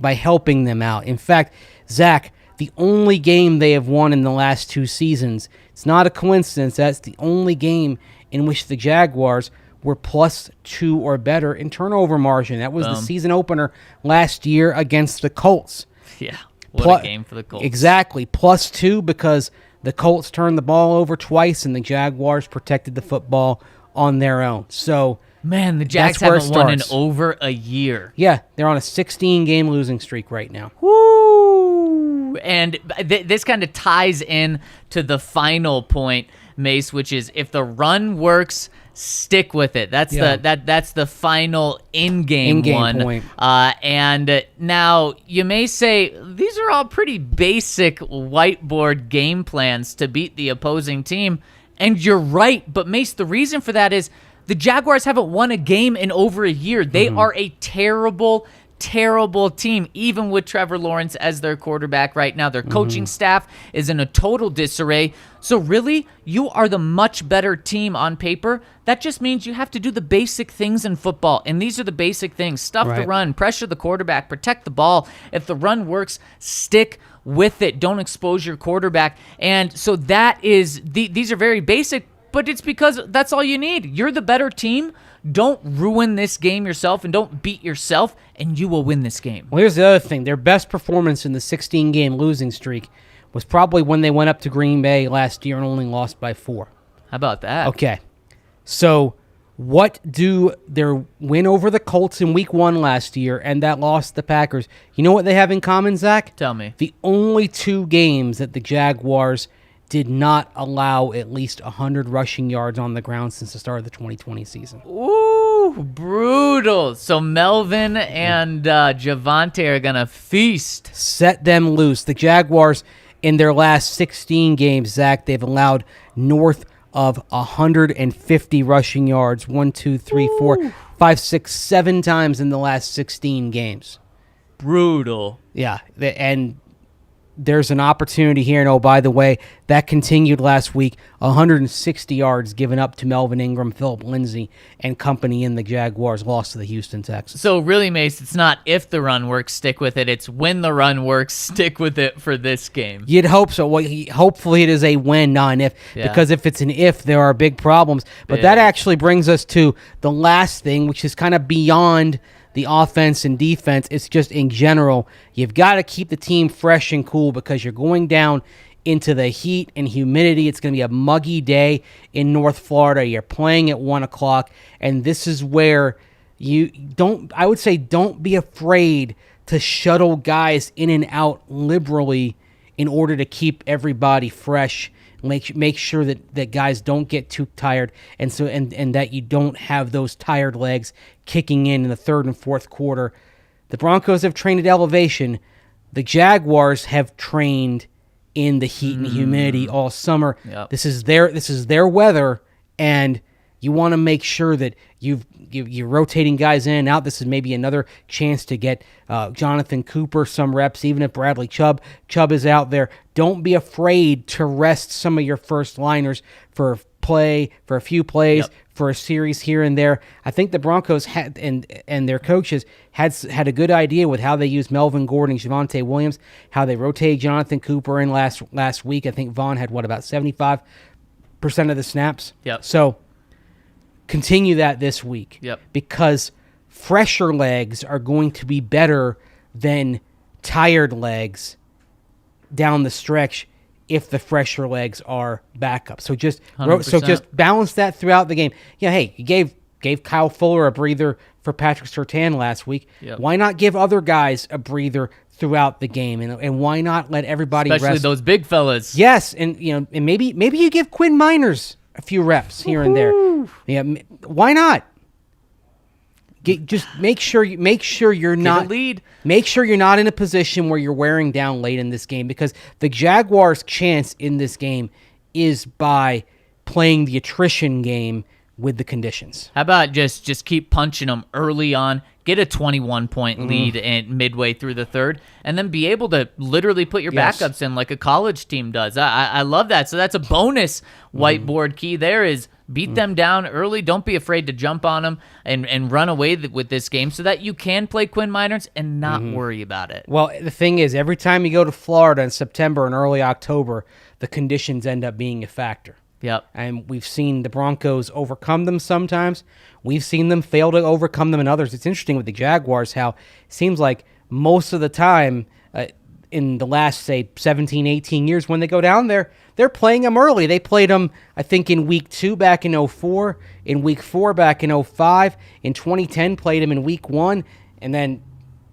them out. In fact, Zach, the only game they have won in the last 2 seasons, it's not a coincidence, that's the only game in which the Jaguars were +2 or better in turnover margin. That was the season opener last year against the Colts. Yeah, what a game for the Colts. Exactly, +2 because the Colts turned the ball over twice and the Jaguars protected the football on their own. So, man, the Jags haven't won in over a year. Yeah, they're on a 16-game losing streak right now. Woo! And this kind of ties in to the final point, Mace, which is if the run works, stick with it. That's the final in-game one. Point. And now you may say these are all pretty basic whiteboard game plans to beat the opposing team, and you're right. But Mace, the reason for that is the Jaguars haven't won a game in over a year. They are a terrible team, even with Trevor Lawrence as their quarterback right now. Their coaching staff is in a total disarray. So really, you are the much better team on paper. That just means you have to do the basic things in football, and these are the basic things. Stuff the run, pressure the quarterback, protect the ball. If the run works, stick with it. Don't expose your quarterback. And so that is, these are very basic, but it's because that's all you need. You're the better team. Don't ruin this game yourself and don't beat yourself, and you will win this game. Well, here's the other thing. Their best performance in the 16-game losing streak was probably when they went up to Green Bay last year and only lost by 4. How about that? Okay. So what do their win over the Colts in week 1 last year and that loss to the Packers, you know what they have in common, Zach? Tell me. The only 2 games that the Jaguars did not allow at least 100 rushing yards on the ground since the start of the 2020 season. Ooh, brutal. So Melvin and Javonte are going to feast. Set them loose. The Jaguars, in their last 16 games, Zach, they've allowed north of 150 rushing yards. 1, 2, 3, 4, 5, 6, 7 times in the last 16 games. Brutal. Yeah, and there's an opportunity here. And, oh, by the way, that continued last week. 160 yards given up to Melvin Ingram, Philip Lindsay, and company in the Jaguars lost to the Houston Texans. So really, Mace, it's not if the run works, stick with it. It's when the run works, stick with it for this game. You'd hope so. Well, hopefully it is a when, not an if. Yeah. Because if it's an if, there are big problems. But that actually brings us to the last thing, which is kind of beyond the offense and defense. It's just in general, you've got to keep the team fresh and cool because you're going down into the heat and humidity. It's going to be a muggy day in North Florida. You're playing at 1 o'clock, and this is where I would say don't be afraid to shuttle guys in and out liberally in order to keep everybody fresh. make sure that guys don't get too tired, and that you don't have those tired legs kicking in the third and fourth quarter. The Broncos have trained at elevation. The Jaguars have trained in the heat and humidity all summer. Yep. This is their weather, and you want to make sure that you're rotating guys in and out. This is maybe another chance to get Jonathan Cooper some reps, even if Bradley Chubb is out there. Don't be afraid to rest some of your first liners for a few plays, for a series here and there. I think the Broncos had and their coaches had a good idea with how they used Melvin Gordon and Javonte Williams, how they rotated Jonathan Cooper in last week. I think Vaughn had about 75% of the snaps. Yep. So continue that this week. Yep. Because fresher legs are going to be better than tired legs down the stretch if the fresher legs are backup. So just 100%. balance that throughout the game. Yeah, hey, you gave Kyle Fuller a breather for Patrick Surtain last week. Yep. Why not give other guys a breather throughout the game, and why not let everybody Especially rest? those big fellas. Yes, and maybe you give Quinn Miners a few reps here and there. Yeah, why not? Just make sure you're not lead. Make sure you're not in a position where you're wearing down late in this game, because the Jaguars' chance in this game is by playing the attrition game with the conditions. How about just keep punching them early on, get a 21-point lead and midway through the third, and then be able to literally put your backups in like a college team does. I love that. So that's a bonus whiteboard key there is beat them down early. Don't be afraid to jump on them and run away with this game so that you can play Quinn Miners and not worry about it. Well, the thing is, every time you go to Florida in September and early October, the conditions end up being a factor. Yep. And we've seen the Broncos overcome them sometimes. We've seen them fail to overcome them in others. It's interesting with the Jaguars how it seems like most of the time in the last, say, 17, 18 years when they go down there, they're playing them early. They played them, I think, in Week 2 back in 2004, in Week 4 back in 2005, in 2010 played them in Week 1, and then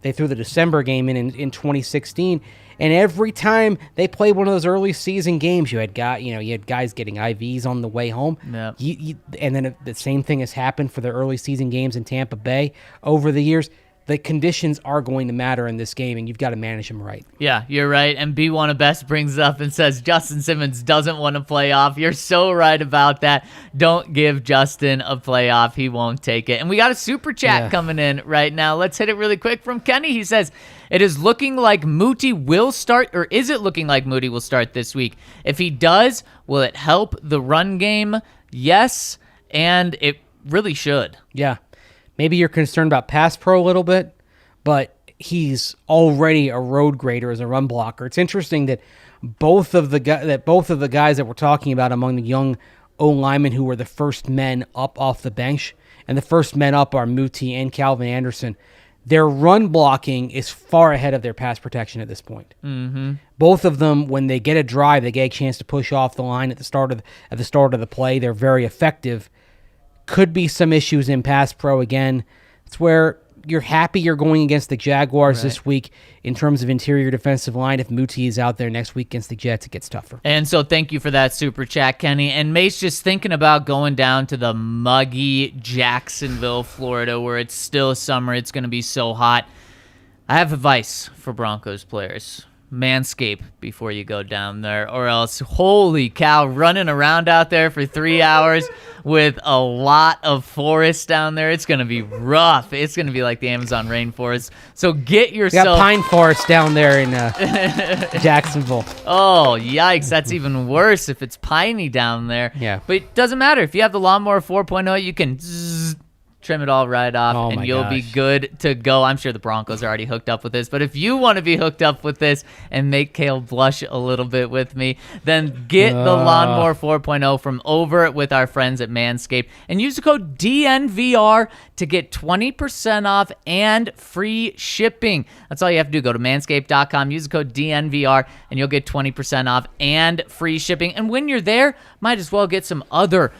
they threw the December game in 2016. And every time they played one of those early season games, you had guys getting IVs on the way home. Yep. And then the same thing has happened for the early season games in Tampa Bay over the years. The conditions are going to matter in this game, and you've got to manage them right. Yeah, you're right. And B1 of Best brings it up and says Justin Simmons doesn't want to play off. You're so right about that. Don't give Justin a playoff. He won't take it. And we got a super chat coming in right now. Let's hit it really quick from Kenny. He says, it is looking like Moody will start, or is it looking like Moody will start this week? If he does, will it help the run game? Yes, and it really should. Yeah. Maybe you're concerned about pass pro a little bit, but he's already a road grader as a run blocker. It's interesting that both of the guys that we're talking about among the young O linemen who were the first men up off the bench, and the first men up are Muti and Calvin Anderson. Their run blocking is far ahead of their pass protection at this point. Mm-hmm. Both of them, when they get a drive, they get a chance to push off the line at the start of the play. They're very effective. Could be some issues in pass pro again. It's where you're happy you're going against the Jaguars this week in terms of interior defensive line. If Muti is out there next week against the Jets, it gets tougher. And so thank you for that super chat, Kenny. And Mase just thinking about going down to the muggy Jacksonville, Florida, where it's still summer. It's going to be so hot. I have advice for Broncos players. Manscape before you go down there, or else, holy cow, running around out there for 3 hours with a lot of forest down there. It's going to be rough. It's going to be like the Amazon rainforest. So get yourself... We got pine forest down there in Jacksonville. Oh, yikes. That's even worse if it's piney down there. Yeah. But it doesn't matter. If you have the Lawnmower 4.0, you can... trim it all right off, and you'll be good to go. I'm sure the Broncos are already hooked up with this, but if you want to be hooked up with this and make Kale blush a little bit with me, then get the Lawnmower 4.0 from over with our friends at Manscaped and use the code DNVR to get 20% off and free shipping. That's all you have to do. Go to manscaped.com, use the code DNVR, and you'll get 20% off and free shipping. And when you're there, might as well get some other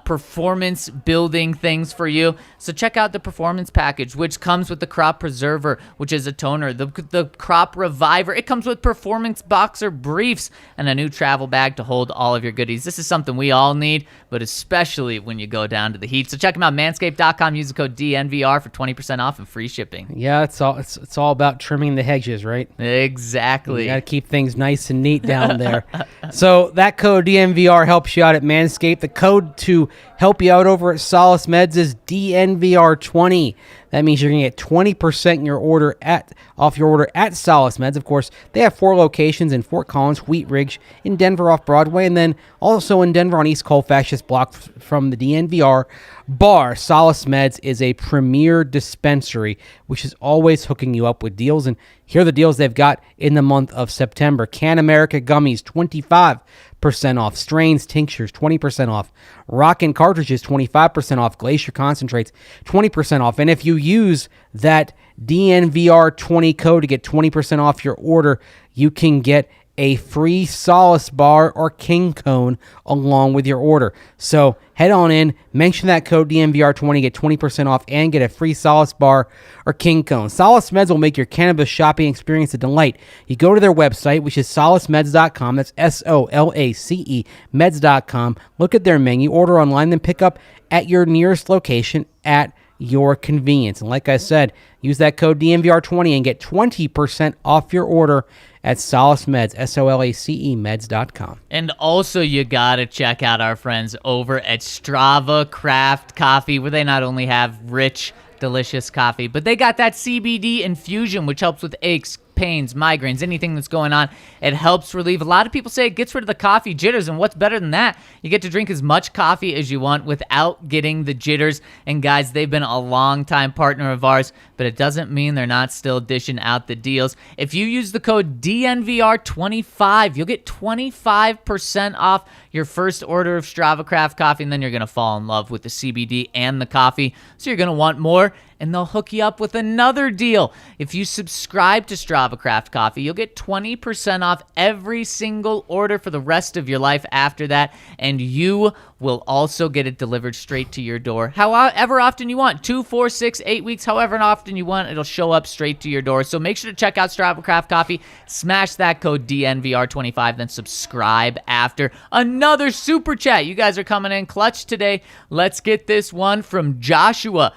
performance building things for you. So check out the Performance Package, which comes with the Crop Preserver, which is a toner, the Crop Reviver. It comes with Performance Boxer Briefs and a new travel bag to hold all of your goodies. This is something we all need, but especially when you go down to the heat. So check them out, manscaped.com. Use the code DNVR for 20% off and free shipping. Yeah, it's all about trimming the hedges, right? Exactly. You got to keep things nice and neat down there. So that code DNVR helps you out at Manscaped. The code to help you out over at Solace Meds is DNVR20. That means you're going to get 20% in your order off your order at Solace Meds. Of course, they have 4 locations in Fort Collins, Wheat Ridge, in Denver off Broadway, and then also in Denver on East Colfax, just blocked from the DNVR bar. Solace Meds is a premier dispensary, which is always hooking you up with deals. And here are the deals they've got in the month of September. Can America Gummies, 25% off. Strains Tinctures, 20% off. Rockin' Cartridges, 25% off. Glacier Concentrates, 20% off. And if you use that DNVR20 code to get 20% off your order, you can get a free Solace bar or King Cone along with your order. So head on in, mention that code DNVR20, get 20% off, and get a free Solace bar or King Cone. Solace Meds will make your cannabis shopping experience a delight. You go to their website, which is solacemeds.com. That's SOLACE meds.com. Look at their menu, order online, then pick up at your nearest location at your convenience. And like I said, use that code DNVR20 and get 20% off your order at Solace Meds, SOLACE meds.com. And also, you got to check out our friends over at Strava Craft Coffee, where they not only have rich, delicious coffee, but they got that CBD infusion, which helps with aches, pains, migraines, anything that's going on. It helps relieve. A lot of people say it gets rid of the coffee jitters, and what's better than that? You get to drink as much coffee as you want without getting the jitters. And guys, they've been a long-time partner of ours, but it doesn't mean they're not still dishing out the deals. If you use the code DNVR25, you'll get 25% off your first order of Strava Craft Coffee, and then you're going to fall in love with the CBD and the coffee, so you're going to want more. And they'll hook you up with another deal. If you subscribe to Strava Craft Coffee, you'll get 20% off every single order for the rest of your life after that. And you will also get it delivered straight to your door. However often you want, 2, 4, 6, 8 weeks, however often you want, it'll show up straight to your door. So make sure to check out Strava Craft Coffee, smash that code DNVR25, then subscribe after. Another super chat. You guys are coming in clutch today. Let's get this one from Joshua.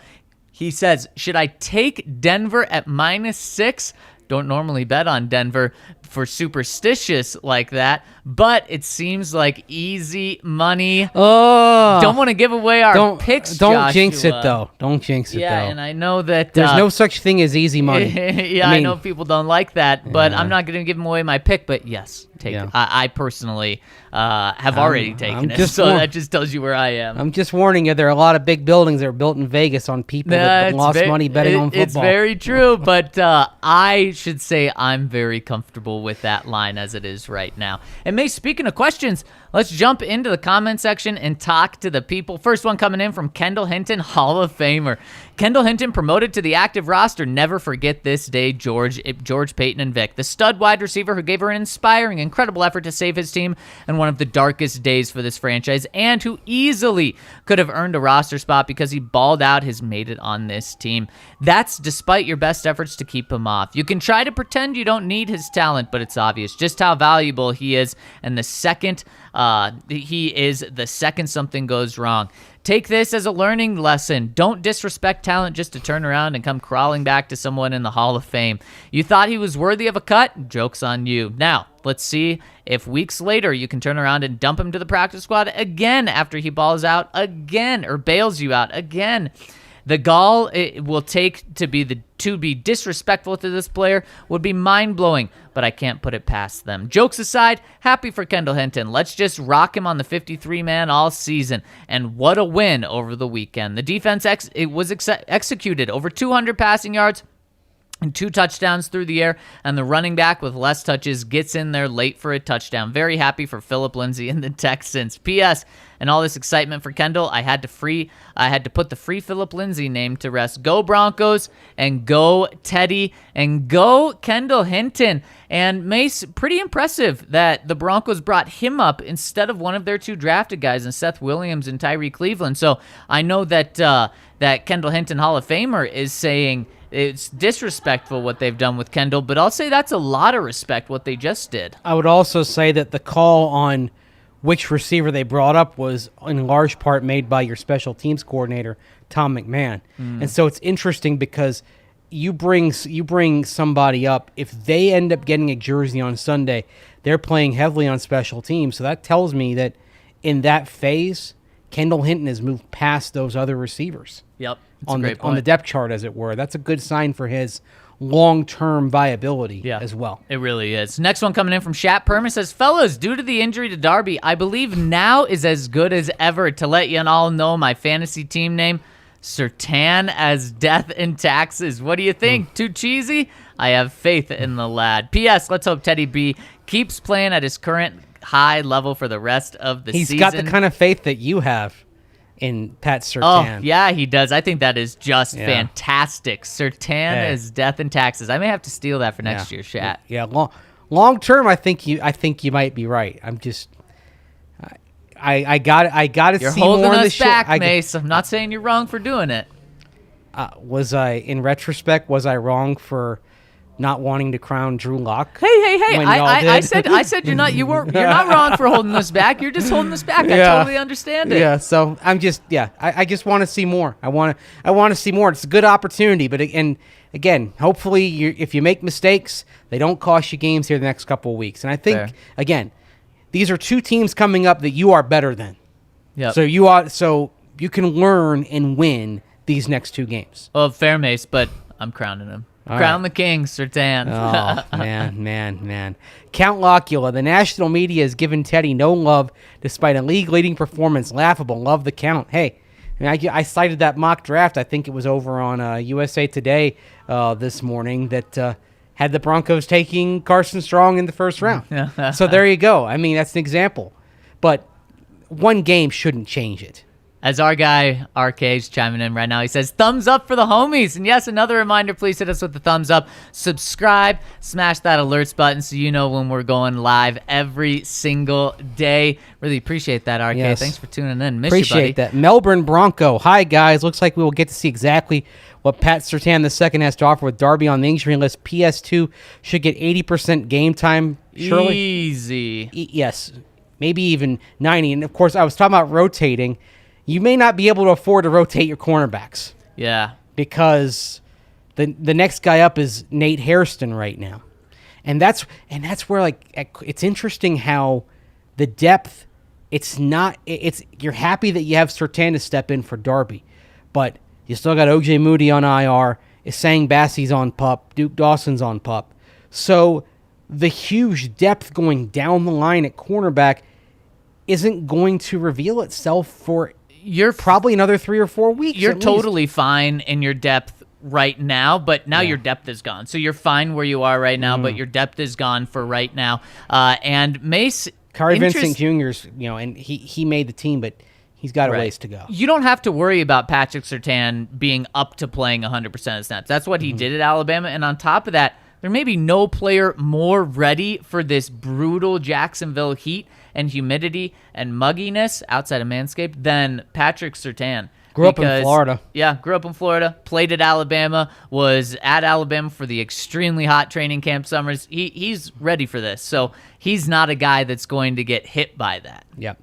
He says, should I take Denver at -6? Don't normally bet on Denver for superstitious like that, but it seems like easy money. Oh, don't want to give away our picks, Don't Joshua. jinx it, though. Don't jinx it, though. Yeah, and I know that... There's no such thing as easy money. Yeah, I know people don't like that, but I'm not going to give away my pick, but yes, take it. I personally have already taken it, so that just tells you where I am. I'm just warning you, there are a lot of big buildings that are built in Vegas on people that lost money betting on football. It's very true, but I should say I'm very comfortable with that line as it is right now. And May, speaking of questions, let's jump into the comment section and talk to the people. First one coming in from Kendall Hinton, Hall of Famer. Kendall Hinton promoted to the active roster. Never forget this day, George Payton and Vic. The stud wide receiver who gave her an inspiring, incredible effort to save his team in one of the darkest days for this franchise, and who easily could have earned a roster spot because he balled out, has made it on this team. That's despite your best efforts to keep him off. You can try to pretend you don't need his talent, but it's obvious just how valuable he is, and the second something goes wrong. Take this as a learning lesson. Don't disrespect talent just to turn around and come crawling back to someone in the Hall of Fame. You thought he was worthy of a cut? Joke's on you. Now, let's see if weeks later you can turn around and dump him to the practice squad again after he balls out again or bails you out again. The gall it will take to be disrespectful to this player would be mind-blowing, but I can't put it past them. Jokes aside, happy for Kendall Hinton. Let's just rock him on the 53-man all season, and what a win over the weekend. The defense was executed over 200 passing yards, and 2 touchdowns through the air, and the running back with less touches gets in there late for a touchdown. Very happy for Phillip Lindsay and the Texans. P.S. And all this excitement for Kendall, I had to put the free Phillip Lindsay name to rest. Go Broncos, and go Teddy, and go Kendall Hinton. And Mase, pretty impressive that the Broncos brought him up instead of one of their 2 drafted guys, and Seth Williams and Tyree Cleveland. So I know that that Kendall Hinton Hall of Famer is saying it's disrespectful what they've done with Kendall, but I'll say that's a lot of respect what they just did. I would also say that the call on which receiver they brought up was in large part made by your special teams coordinator, Tom McMahon. And so it's interesting because you bring somebody up. If they end up getting a jersey on Sunday, they're playing heavily on special teams. So that tells me that in that phase, Kendall Hinton has moved past those other receivers. Yep. On the depth chart, as it were. That's a good sign for his long-term viability as well. It really is. Next one coming in from Shat Perma says, fellas, due to the injury to Darby, I believe now is as good as ever to let you all know my fantasy team name, Surtain as death and taxes. What do you think? Too cheesy? I have faith in the lad. P.S. Let's hope Teddy B keeps playing at his current high level for the rest of the season. He's got the kind of faith that you have in Pat Surtain. Oh, yeah, he does. I think that is just fantastic. Surtain is death and taxes. I may have to steal that for next year's chat. Yeah, long term, I think you might be right. I'm just, I got to see more of the You're holding us back, Mase. I'm not saying you're wrong for doing it. Was I, in retrospect, wrong for not wanting to crown Drew Lock? Hey! I said you're not wrong for holding us back. You're just holding us back. I totally understand it. Yeah. So I'm just I just want to see more. I want to see more. It's a good opportunity, but again, hopefully if you make mistakes, they don't cost you games here the next couple of weeks. And I think again, these are 2 teams coming up that you are better than. Yeah. So you can learn and win these next 2 games. Oh, fair, Mase, but I'm crowning him. Crown the king, Surtain. Oh, man. Count Locula. The national media has given Teddy no love despite a league-leading performance. Laughable. Love the count. Hey, I cited that mock draft. I think it was over on USA Today this morning that had the Broncos taking Carson Strong in the first round. So there you go. I mean, that's an example. But one game shouldn't change it. As our guy, RK's chiming in right now, he says, thumbs up for the homies. And yes, another reminder, please hit us with the thumbs up. Subscribe, smash that alerts button so you know when we're going live every single day. Really appreciate that, RK. Yes. Thanks for tuning in. Miss Appreciate you, buddy. that. Melbourne Bronco. Hi, guys. Looks like we will get to see exactly what Pat Surtain II has to offer with Darby on the injury list. PS2 should get 80% game time, surely. Easy. Yes. Maybe even 90. And, of course, I was talking about rotating. You may not be able to afford to rotate your cornerbacks. Yeah. Because the next guy up is Nate Hairston right now. And that's where, like, it's interesting how the depth, you're happy that you have Surtain to step in for Darby. But you still got O.J. Moody on IR, Isang Bassey's on PUP, Duke Dawson's on PUP. So the huge depth going down the line at cornerback isn't going to reveal itself for probably another 3 or 4 weeks. You're totally fine in your depth right now, but now your depth is gone. So you're fine where you are right now, but your depth is gone for right now. And Mase, Kari Vincent Jr.'s, and he made the team, but he's got a ways to go. You don't have to worry about Patrick Surtain being up to playing 100% of snaps. That's what he did at Alabama. And on top of that, there may be no player more ready for this brutal Jacksonville heat and humidity and mugginess outside of Manscaped than Patrick Surtain. Grew up in Florida. Yeah, grew up in Florida, played at Alabama, was at Alabama for the extremely hot training camp summers. He's ready for this. So he's not a guy that's going to get hit by that. Yep.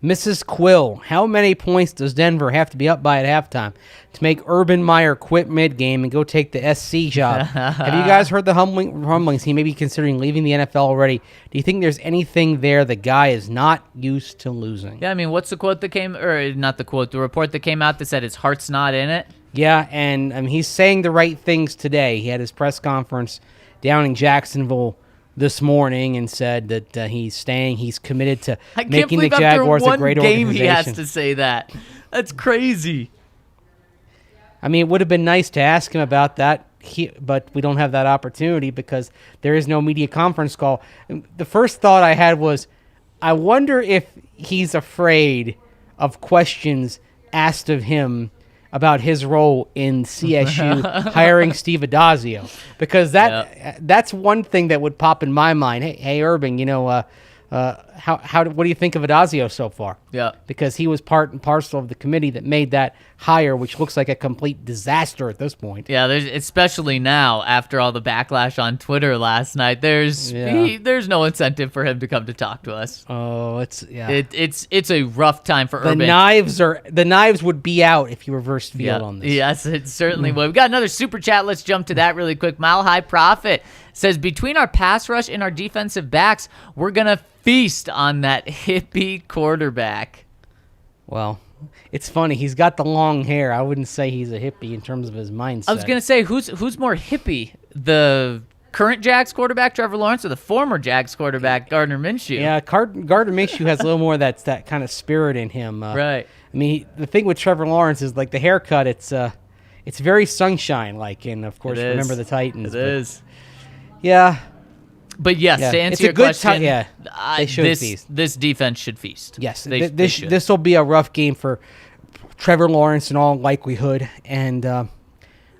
Mrs. Quill, how many points does Denver have to be up by at halftime to make Urban Meyer quit mid-game and go take the SC job? Have you guys heard the rumblings? He may be considering leaving the NFL already. Do you think there's anything there the guy is not used to losing? Yeah, I mean, what's the quote that came, or not the quote, the report that came out that said his heart's not in it? Yeah, and he's saying the right things today. He had his press conference down in Jacksonville this morning and said that he's staying. He's committed to making the Jaguars a great organization. He has to say that. That's crazy. I mean, it would have been nice to ask him about that but we don't have that opportunity because there is no media conference call. And the first thought I had was, I wonder if he's afraid of questions asked of him about his role in CSU hiring Steve Adazio, because that's one thing that would pop in my mind. Hey, Irving, what do you think of Adazio so far? Yeah. Because he was part and parcel of the committee that made that hire, which looks like a complete disaster at this point. Yeah, especially now after all the backlash on Twitter last night. There's no incentive for him to come to talk to us. Oh, it's a rough time for Urban. The knives would be out if you reversed field on this. Yes, it certainly would. We got another super chat. Let's jump to that really quick. Mile High Profit says, between our pass rush and our defensive backs, we're gonna feast on that hippie quarterback. Well, it's funny. He's got the long hair. I wouldn't say he's a hippie in terms of his mindset. I was going to say, who's more hippie? The current Jags quarterback, Trevor Lawrence, or the former Jags quarterback, Gardner Minshew? Yeah, Gardner Minshew has a little more of that kind of spirit in him. Right. I mean, the thing with Trevor Lawrence is, like, the haircut, it's very sunshine-like. And, of course, remember the Titans. It is. Yeah. But yes, to answer your question, they should feast. This defense should feast. Yes, this will be a rough game for Trevor Lawrence in all likelihood, and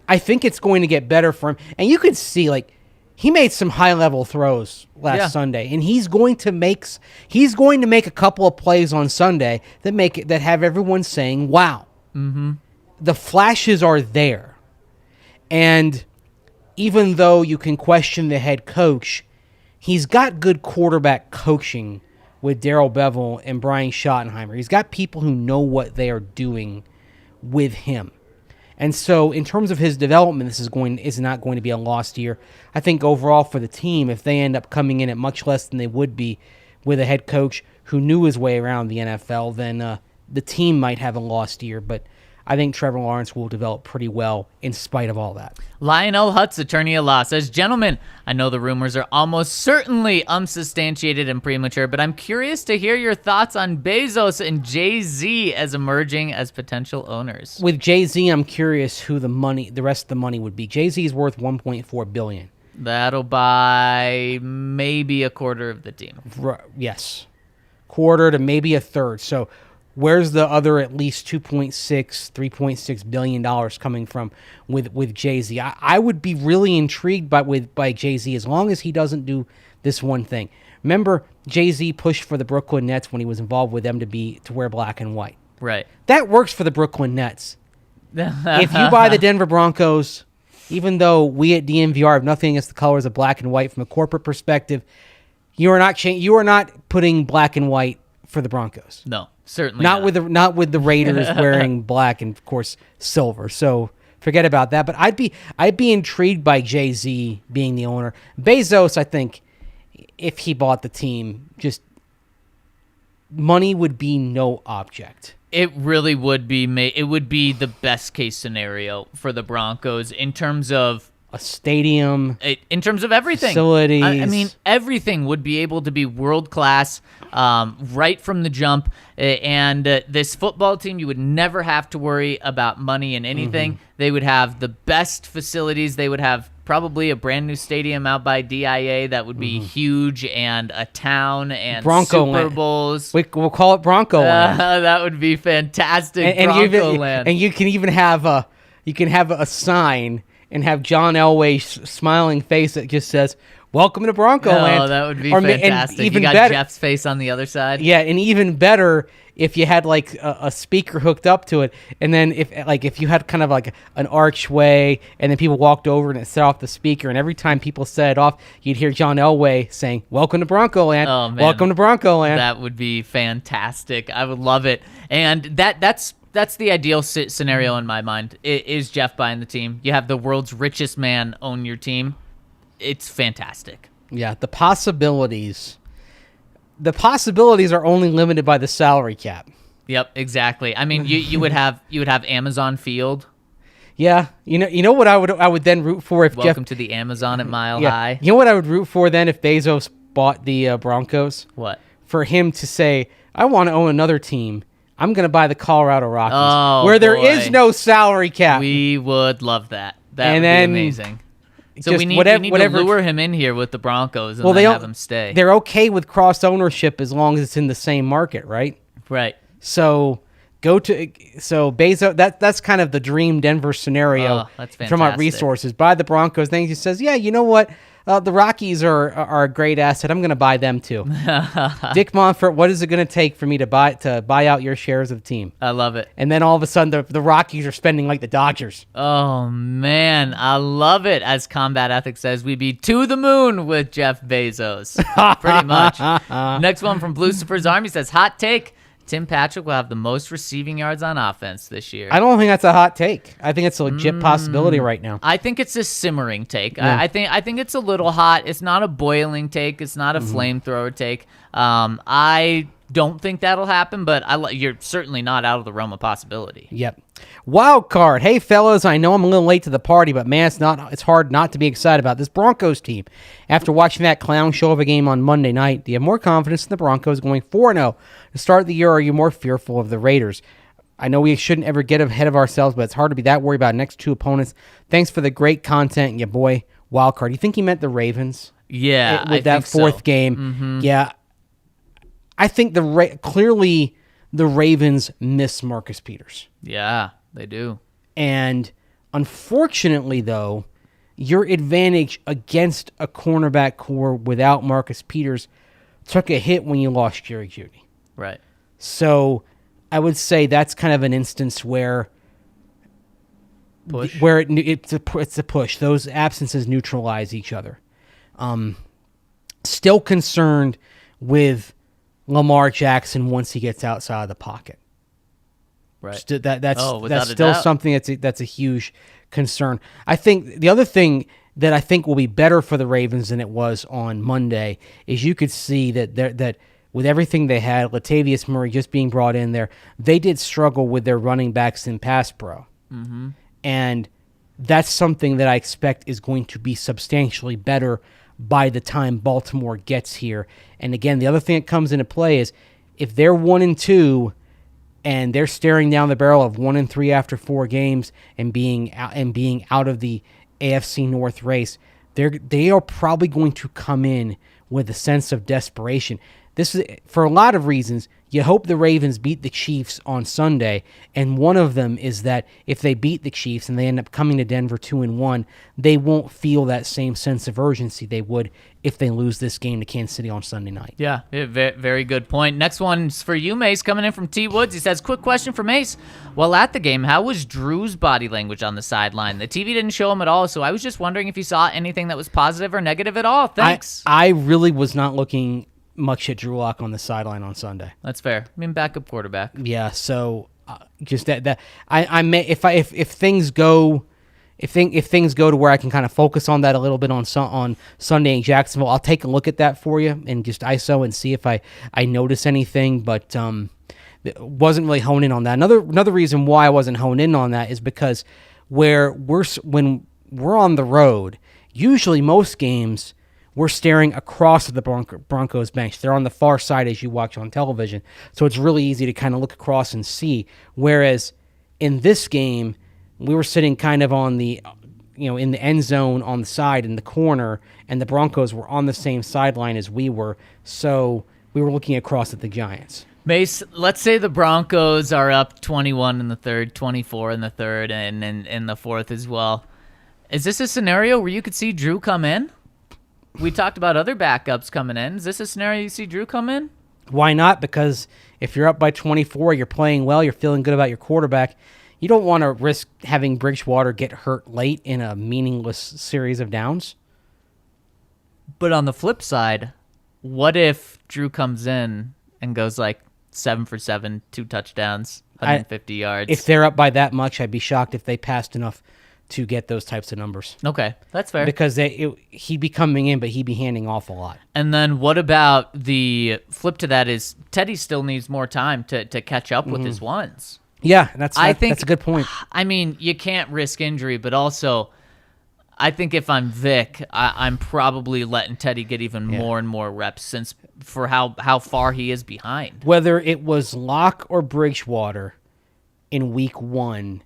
I think it's going to get better for him. And you could see, like, he made some high-level throws last Sunday, and he's going to make a couple of plays on Sunday that have everyone saying, "Wow." Mm-hmm. The flashes are there, and even though you can question the head coach, he's got good quarterback coaching with Darrell Bevell and Brian Schottenheimer. He's got people who know what they are doing with him. And so in terms of his development, this is not going to be a lost year. I think overall for the team, if they end up coming in at much less than they would be with a head coach who knew his way around the NFL, then the team might have a lost year. But I think Trevor Lawrence will develop pretty well in spite of all that. Lionel Hutz, attorney at law, says, gentlemen, I know the rumors are almost certainly unsubstantiated and premature, but I'm curious to hear your thoughts on Bezos and Jay-Z as emerging as potential owners. With Jay-Z, I'm curious who the rest of the money would be. Jay-Z is worth $1.4 billion. That'll buy maybe a quarter of the team. Yes. Quarter to maybe a third. So where's the other at least $3.6 billion coming from with Jay-Z? I would be really intrigued by Jay-Z as long as he doesn't do this one thing. Remember, Jay-Z pushed for the Brooklyn Nets when he was involved with them to wear black and white. Right. That works for the Brooklyn Nets. If you buy the Denver Broncos, even though we at DNVR have nothing against the colors of black and white from a corporate perspective, you are not putting black and white for the Broncos. No. Certainly not with the Raiders wearing black and of course silver. So forget about that. But I'd be intrigued by Jay-Z being the owner. Bezos, I think, if he bought the team, just money would be no object. It really would be. It would be the best case scenario for the Broncos in terms of a stadium, in terms of everything. Facilities. I mean, everything would be able to be world-class right from the jump. And this football team, you would never have to worry about money and anything. Mm-hmm. They would have the best facilities. They would have probably a brand new stadium out by DIA that would be huge, and a town and Bronco Super Bowls. We'll call it Bronco Land. That would be fantastic. Bronco Land. And you can even have a sign and have John Elway's smiling face that just says, "Welcome to Bronco Land." Oh, that would be fantastic. Even you got better, Jeff's face on the other side. Yeah, and even better if you had like a speaker hooked up to it, and then if you had kind of like an archway, and then people walked over and it set off the speaker, and every time people set it off, you'd hear John Elway saying, "Welcome to Bronco Land." Oh, man. Welcome to Bronco Land. That would be fantastic. I would love it. And that's the ideal scenario in my mind, is Jeff buying the team. You have the world's richest man own your team. It's fantastic. Yeah, the possibilities are only limited by the salary cap. Yep, exactly. I mean, you would have Amazon Field. Yeah, you know what I would then root for if Welcome to the Amazon at Mile High. You know what I would root for then if Bezos bought the Broncos? What? For him to say, "I want to own another team. I'm going to buy the Colorado Rockies," where there is no salary cap. We would love that. That would be amazing. So we need to lure him in here with the Broncos and then have him stay. They're okay with cross ownership as long as it's in the same market, right? Right. So Bezos. That's kind of the dream Denver scenario. Oh, that's fantastic. From our resources, buy the Broncos. Then he says, "Yeah, you know what? The Rockies are a great asset. I'm going to buy them too." Dick Monfort, what is it going to take for me to buy out your shares of the team? I love it. And then all of a sudden, the Rockies are spending like the Dodgers. Oh man, I love it. As Combat Ethics says, we'd be to the moon with Jeff Bezos. Pretty much. Next one from Lucifer's Army says, hot take. Tim Patrick will have the most receiving yards on offense this year. I don't think that's a hot take. I think it's a legit possibility right now. I think it's a simmering take. Yeah. I think it's a little hot. It's not a boiling take. It's not a flamethrower take. I don't think that'll happen, but you're certainly not out of the realm of possibility. Yep. Wild card. Hey, fellas, I know I'm a little late to the party, but man, it's hard not to be excited about this Broncos team. After watching that clown show of a game on Monday night, do you have more confidence in the Broncos going 4-0 to start the year, or are you more fearful of the Raiders? I know we shouldn't ever get ahead of ourselves, but it's hard to be that worried about next two opponents. Thanks for the great content, your boy, Wild card. You think he meant the Ravens? Yeah, With that fourth game. Mm-hmm. Yeah. I think clearly the Ravens miss Marcus Peters. Yeah, they do. And unfortunately, though, your advantage against a cornerback core without Marcus Peters took a hit when you lost Jerry Jeudy. Right. So I would say that's kind of an instance where it's a push. Those absences neutralize each other. Still concerned with Lamar Jackson once he gets outside of the pocket. Right. That's still doubt. something that's a huge concern. I think the other thing that I think will be better for the Ravens than it was on Monday is you could see that with everything they had, Latavius Murray just being brought in there, they did struggle with their running backs in pass pro. Mm-hmm. And that's something that I expect is going to be substantially better by the time Baltimore gets here. And again, the other thing that comes into play is if they're 1-2 and they're staring down the barrel of 1-3 after 4 games and being out of the AFC North race, they are probably going to come in with a sense of desperation. This is for a lot of reasons. You hope the Ravens beat the Chiefs on Sunday, and one of them is that if they beat the Chiefs and they end up coming to Denver 2-1, they won't feel that same sense of urgency they would if they lose this game to Kansas City on Sunday night. Yeah, very good point. Next one's for you, Mase, coming in from T. Woods. He says, quick question for Mase. While at the game, how was Drew's body language on the sideline? The TV didn't show him at all, so I was just wondering if you saw anything that was positive or negative at all. Thanks. I really was not looking much at Drew Lock on the sideline on Sunday. That's fair. I mean, backup quarterback. Yeah, so just that I may if things go to where I can kind of focus on that a little bit on Sunday in Jacksonville, I'll take a look at that for you and just ISO and see if I notice anything. But wasn't really honed in on that. Another reason why I wasn't honed in on that is because when we're on the road, usually most games, we're staring across the Broncos bench. They're on the far side as you watch on television. So it's really easy to kind of look across and see. Whereas in this game, we were sitting kind of on the, in the end zone on the side in the corner, and the Broncos were on the same sideline as we were. So we were looking across at the Giants. Mase, let's say the Broncos are up 21 in the third, 24 in the third, and in the fourth as well. Is this a scenario where you could see Drew come in? We talked about other backups coming in. Is this a scenario you see Drew come in? Why not? Because if you're up by 24, you're playing well, you're feeling good about your quarterback, you don't want to risk having Bridgewater get hurt late in a meaningless series of downs. But on the flip side, what if Drew comes in and goes like 7 for 7, 2 touchdowns, 150 yards? If they're up by that much, I'd be shocked if they passed enough to get those types of numbers. Okay, that's fair. Because he'd be coming in, but he'd be handing off a lot. And then what about the flip to that is Teddy still needs more time to catch up with his ones. Yeah, that's a good point. I mean, you can't risk injury, but also I think if I'm Vic, I'm probably letting Teddy get even more and more reps since for how far he is behind. Whether it was Locke or Bridgewater in week 1,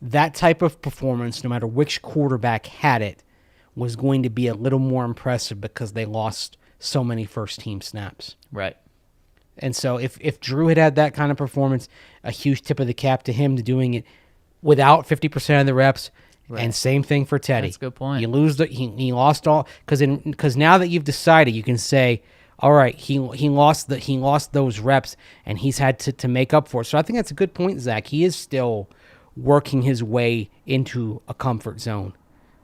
that type of performance, no matter which quarterback had it, was going to be a little more impressive because they lost so many first-team snaps. Right. And so if Drew had that kind of performance, a huge tip of the cap to him to doing it without 50% of the reps. Right. And same thing for Teddy. That's a good point. You lose he lost all because now that you've decided, you can say, all right, he lost those reps and he's had to make up for it. So I think that's a good point, Zach. He is still working his way into a comfort zone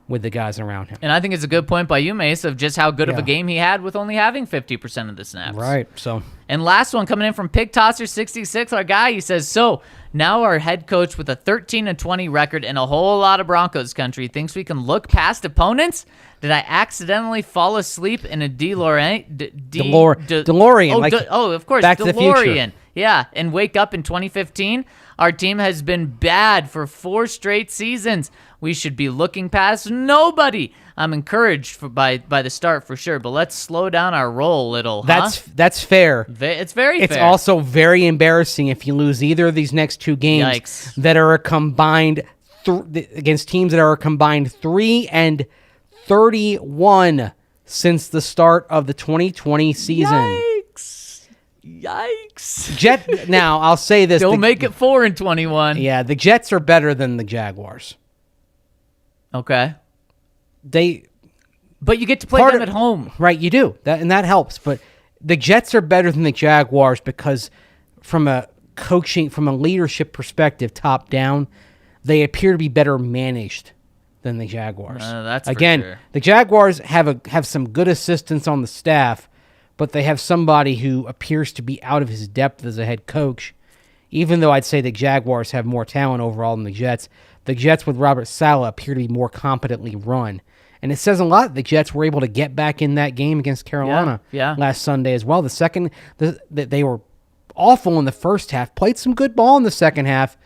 with the guys around him. And I think it's a good point by you, Mase, of just how good of a game he had with only having 50% of the snaps. Right. So. And last one coming in from Pig Tosser 66, our guy. He says, so now our head coach with a 13-20 record and a whole lot of Broncos country thinks we can look past opponents. Did I accidentally fall asleep in a DeLorean? DeLorean. Of course, Back to the DeLorean. Yeah, and wake up in 2015. Our team has been bad for 4 straight seasons. We should be looking past nobody. I'm encouraged by the start for sure, but let's slow down our roll a little. That's fair. It's very fair. It's also very embarrassing if you lose either of these next 2 games. Yikes. That are a combined against teams that are a combined 3-31 since the start of the 2020 season. Yikes. Now, I'll say this. Don't make it 4-21. Yeah, the Jets are better than the Jaguars. Okay. But you get to play them at home. Right, you do. That helps. But the Jets are better than the Jaguars because from a leadership perspective, top down, they appear to be better managed than the Jaguars. That's Again, for sure. The Jaguars have some good assistants on the staff, but they have somebody who appears to be out of his depth as a head coach. Even though I'd say the Jaguars have more talent overall than the Jets with Robert Saleh appear to be more competently run. And it says a lot the Jets were able to get back in that game against Carolina last Sunday as well. They were awful in the first half, played some good ball in the second half,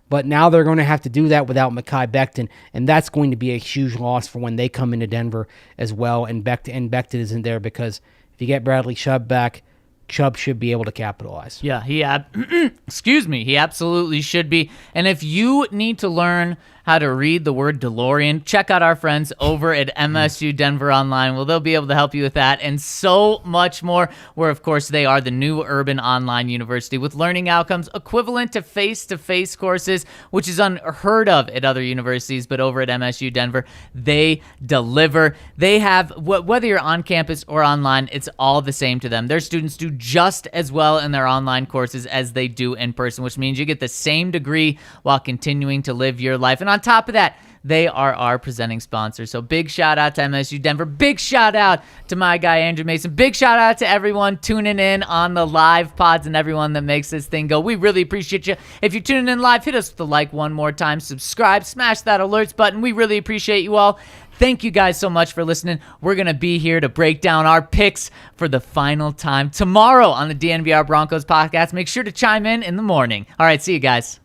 but now they're going to have to do that without Mekhi Becton, and that's going to be a huge loss for when they come into Denver as well, and Becton isn't there because if you get Bradley Chubb back, Chubb should be able to capitalize. Yeah, he absolutely should be. And if you need to learn how to read the word DeLorean, check out our friends over at MSU Denver Online. Well, they'll be able to help you with that and so much more, where, of course, they are the new urban online university with learning outcomes equivalent to face-to-face courses, which is unheard of at other universities, but over at MSU Denver, they deliver. They have, whether you're on campus or online, it's all the same to them. Their students do just as well in their online courses as they do in person, which means you get the same degree while continuing to live your life. And on top of that, they are our presenting sponsor. So big shout out to MSU Denver. Big shout out to my guy, Andrew Mason. Big shout out to everyone tuning in on the live pods and everyone that makes this thing go. We really appreciate you. If you're tuning in live, hit us with the like one more time. Subscribe, smash that alerts button. We really appreciate you all. Thank you guys so much for listening. We're going to be here to break down our picks for the final time tomorrow on the DNVR Broncos podcast. Make sure to chime in the morning. All right, see you guys.